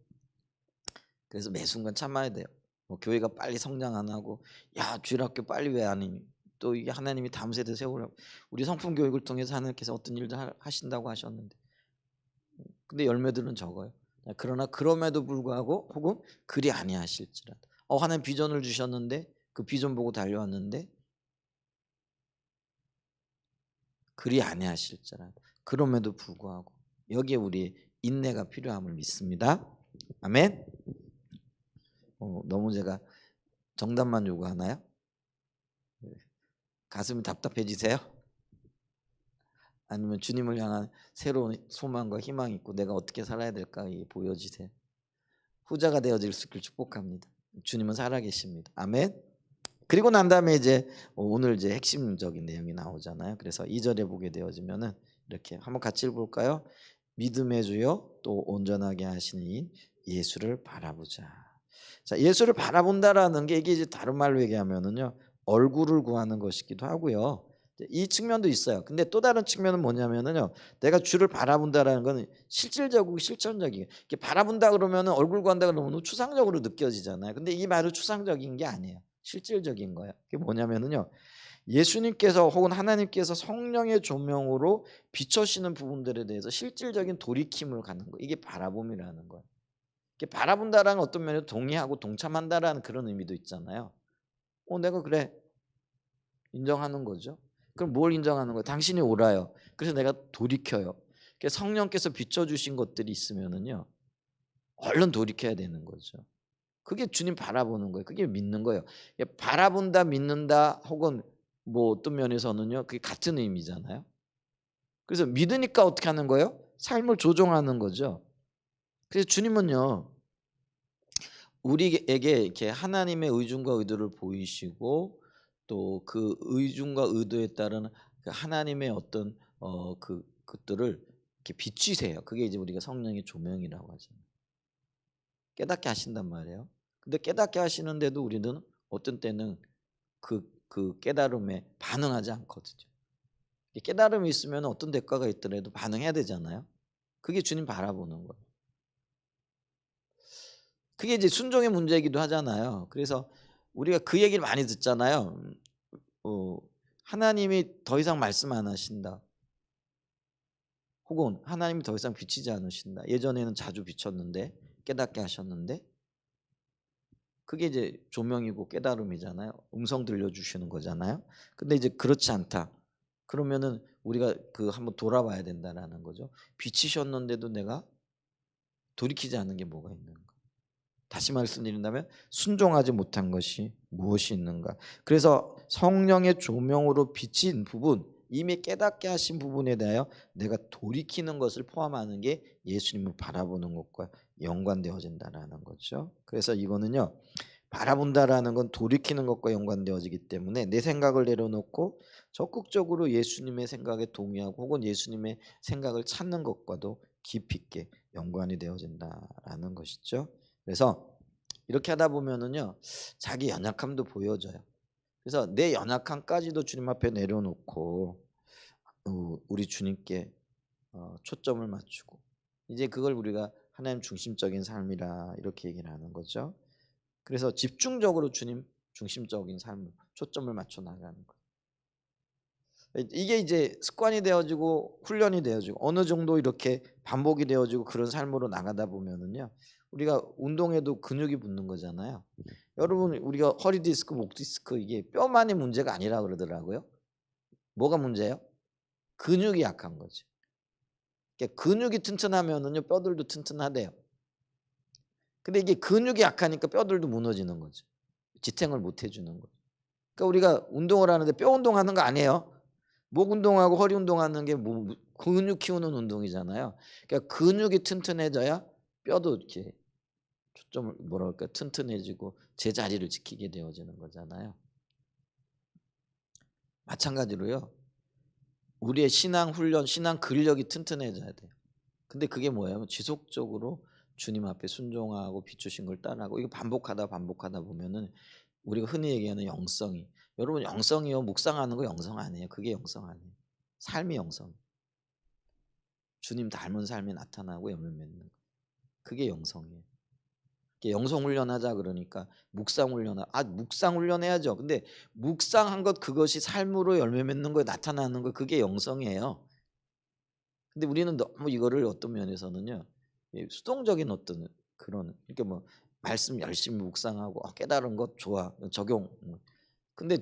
그래서 매 순간 참아야 돼요. 뭐 교회가 빨리 성장 안 하고 야 주일학교 빨리 왜 안 해? 또 이게 하나님이 다음 세대 세우라고 우리 성품 교육을 통해서 하나님께서 어떤 일도 하신다고 하셨는데 근데 열매들은 적어요. 그러나 그럼에도 불구하고 혹은 그리 아니하실지라도 하나님 비전을 주셨는데 그 비전 보고 달려왔는데 그리 아니하실지라도 그럼에도 불구하고 여기에 우리 인내가 필요함을 믿습니다. 아멘. 너무 제가 정답만 요구하나요? 가슴이 답답해지세요? 아니면 주님을 향한 새로운 소망과 희망이 있고 내가 어떻게 살아야 될까 보여지세요? 후자가 되어질 수 있길 축복합니다. 주님은 살아계십니다. 아멘. 그리고 난 다음에 이제 오늘 이제 핵심적인 내용이 나오잖아요. 그래서 2절에 보게 되어지면은 이렇게 한번 같이 읽어볼까요? 믿음의 주요 또 온전하게 하시는 이 예수를 바라보자. 자, 예수를 바라본다라는 게 이게 이제 다른 말로 얘기하면은요 얼굴을 구하는 것이기도 하고요. 이 측면도 있어요. 근데 또 다른 측면은 뭐냐면은요, 내가 주를 바라본다라는 건 실질적이고 실천적이에요. 이렇게 바라본다 그러면은 얼굴 구한다 그러면 너무 추상적으로 느껴지잖아요. 근데 이 말은 추상적인 게 아니에요. 실질적인 거예요. 그게 뭐냐면은요, 예수님께서 혹은 하나님께서 성령의 조명으로 비춰시는 부분들에 대해서 실질적인 돌이킴을 갖는 거. 이게 바라봄이라는 거예요. 이게 바라본다라는 어떤 면에서 동의하고 동참한다라는 그런 의미도 있잖아요. 내가 그래 인정하는 거죠. 그럼 뭘 인정하는 거예요? 당신이 옳아요. 그래서 내가 돌이켜요. 성령께서 비춰주신 것들이 있으면은요, 얼른 돌이켜야 되는 거죠. 그게 주님 바라보는 거예요. 그게 믿는 거예요. 바라본다, 믿는다, 혹은 뭐 어떤 면에서는요, 그게 같은 의미잖아요. 그래서 믿으니까 어떻게 하는 거예요? 삶을 조종하는 거죠. 그래서 주님은요, 우리에게 이렇게 하나님의 의중과 의도를 보이시고 또 그 의중과 의도에 따른 그 하나님의 어떤 그것들을 이렇게 비추세요. 그게 이제 우리가 성령의 조명이라고 하잖아요. 깨닫게 하신단 말이에요. 근데 깨닫게 하시는데도 우리는 어떤 때는 그 깨달음에 반응하지 않거든요. 깨달음이 있으면 어떤 대가가 있더라도 반응해야 되잖아요. 그게 주님 바라보는 거예요. 그게 이제 순종의 문제이기도 하잖아요. 그래서 우리가 그 얘기를 많이 듣잖아요. 어, 하나님이 더 이상 말씀 안 하신다. 혹은 하나님이 더 이상 비치지 않으신다. 예전에는 자주 비쳤는데 깨닫게 하셨는데 그게 이제 조명이고 깨달음이잖아요. 음성 들려주시는 거잖아요. 근데 이제 그렇지 않다. 그러면은 우리가 그 한번 돌아봐야 된다라는 거죠. 비치셨는데도 내가 돌이키지 않는 게 뭐가 있는가. 다시 말씀드린다면 순종하지 못한 것이 무엇이 있는가. 그래서 성령의 조명으로 비친 부분, 이미 깨닫게 하신 부분에 대하여 내가 돌이키는 것을 포함하는 게 예수님을 바라보는 것과 연관되어진다라는 거죠. 그래서 이거는요, 바라본다라는 건 돌이키는 것과 연관되어지기 때문에 내 생각을 내려놓고 적극적으로 예수님의 생각에 동의하고 혹은 예수님의 생각을 찾는 것과도 깊이 있게 연관이 되어진다라는 것이죠. 그래서 이렇게 하다 보면은요, 자기 연약함도 보여져요. 그래서 내 연약함까지도 주님 앞에 내려놓고 우리 주님께 초점을 맞추고 이제 그걸 우리가 하나님 중심적인 삶이라 이렇게 얘기를 하는 거죠. 그래서 집중적으로 주님 중심적인 삶을 초점을 맞춰 나가는 거예요. 이게 이제 습관이 되어지고 훈련이 되어지고 어느 정도 이렇게 반복이 되어지고 그런 삶으로 나가다 보면은요, 우리가 운동에도 근육이 붙는 거잖아요. 여러분 우리가 허리 디스크, 목 디스크 이게 뼈만이 문제가 아니라 그러더라고요. 뭐가 문제예요? 근육이 약한 거죠. 그러니까 근육이 튼튼하면은요 뼈들도 튼튼하대요. 근데 이게 근육이 약하니까 뼈들도 무너지는 거죠. 지탱을 못 해주는 거죠. 그러니까 우리가 운동을 하는데 뼈 운동하는 거 아니에요. 목 운동하고 허리 운동하는 게 근육 키우는 운동이잖아요. 그러니까 근육이 튼튼해져야 뼈도 이렇게 초점을 뭐랄까 튼튼해지고 제자리를 지키게 되어지는 거잖아요. 마찬가지로요. 우리의 신앙 훈련, 신앙 근력이 튼튼해져야 돼요. 근데 그게 뭐예요? 지속적으로 주님 앞에 순종하고 비추신 걸 따라하고, 이거 반복하다 보면은 우리가 흔히 얘기하는 영성이, 여러분 영성이요, 묵상하는 거 영성 아니에요. 그게 영성 아니에요. 삶이 영성. 주님 닮은 삶이 나타나고 열매 맺는 거. 그게 영성이에요. 영성 훈련하자 그러니까 묵상 훈련해야죠. 근데 묵상한 것, 그것이 삶으로 열매 맺는 거에 나타나는 거, 그게 영성이에요. 근데 우리는 너무 이거를 어떤 면에서는요, 수동적인 어떤 그런, 이렇게 뭐 말씀 열심히 묵상하고 깨달은 것 좋아, 적용. 근데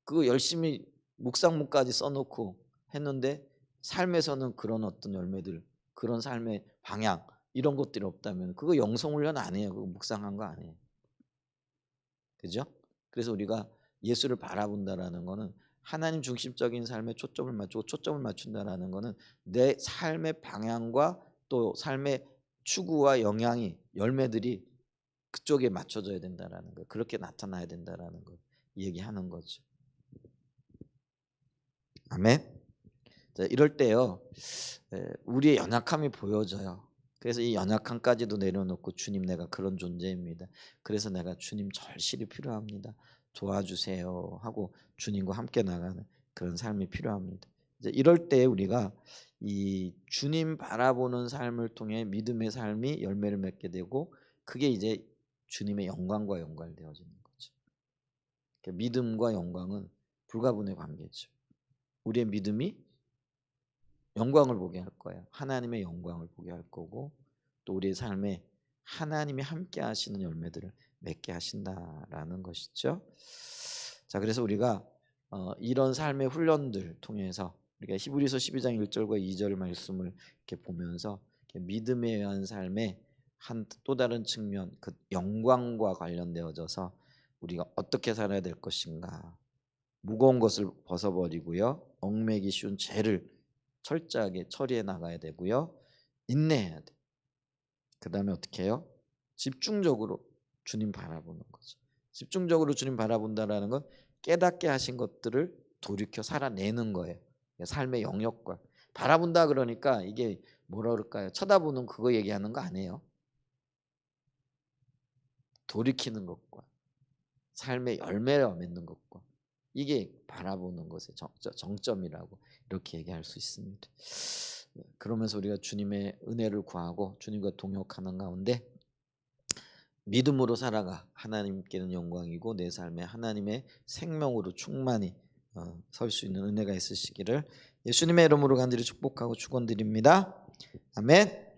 그 열심히 묵상문까지 써놓고 했는데 삶에서는 그런 어떤 열매들, 그런 삶의 방향, 이런 것들이 없다면 그거 영성 훈련 아니에요. 그거 묵상한 거 아니에요. 그죠? 그래서 우리가 예수를 바라본다라는 거는 하나님 중심적인 삶에 초점을 맞추고, 초점을 맞춘다라는 거는 내 삶의 방향과 또 삶의 추구와 영향이, 열매들이 그쪽에 맞춰져야 된다라는 거, 그렇게 나타나야 된다라는 거 얘기하는 거죠. 아멘. 자, 이럴 때요, 우리의 연약함이 보여져요. 그래서 이 연약함까지도 내려놓고, 주님 내가 그런 존재입니다. 그래서 내가 주님 절실히 필요합니다. 도와주세요 하고 주님과 함께 나가는 그런 삶이 필요합니다. 이제 이럴 때 우리가 이 주님 바라보는 삶을 통해 믿음의 삶이 열매를 맺게 되고, 그게 이제 주님의 영광과 연관되어지는 거죠. 그러니까 믿음과 영광은 불가분의 관계죠. 우리의 믿음이 영광을 보게 할 거예요. 하나님의 영광을 보게 할 거고, 또 우리의 삶에 하나님이 함께 하시는 열매들을 맺게 하신다라는 것이죠. 자, 그래서 우리가 이런 삶의 훈련들 통해서 우리가 히브리서 12장 1절과 2절 말씀을 이렇게 보면서 이렇게 믿음에 의한 삶의 한 또 다른 측면, 그 영광과 관련되어져서 우리가 어떻게 살아야 될 것인가, 무거운 것을 벗어버리고요, 얽매기 쉬운 죄를 철저하게 처리해 나가야 되고요, 인내해야 돼. 그 다음에 어떻게 해요? 집중적으로 주님 바라보는 거죠. 집중적으로 주님 바라본다라는 건 깨닫게 하신 것들을 돌이켜 살아내는 거예요. 삶의 영역과 바라본다 그러니까 이게 뭐라 그럴까요? 쳐다보는 그거 얘기하는 거 아니에요. 돌이키는 것과 삶의 열매를 맺는 것과, 이게 바라보는 것의 정점이라고 이렇게 얘기할 수 있습니다. 그러면서 우리가 주님의 은혜를 구하고 주님과 동역하는 가운데 믿음으로 살아가 하나님께는 영광이고 내 삶에 하나님의 생명으로 충만히 설 수 있는 은혜가 있으시기를 예수님의 이름으로 간절히 축복하고 축원드립니다. 아멘.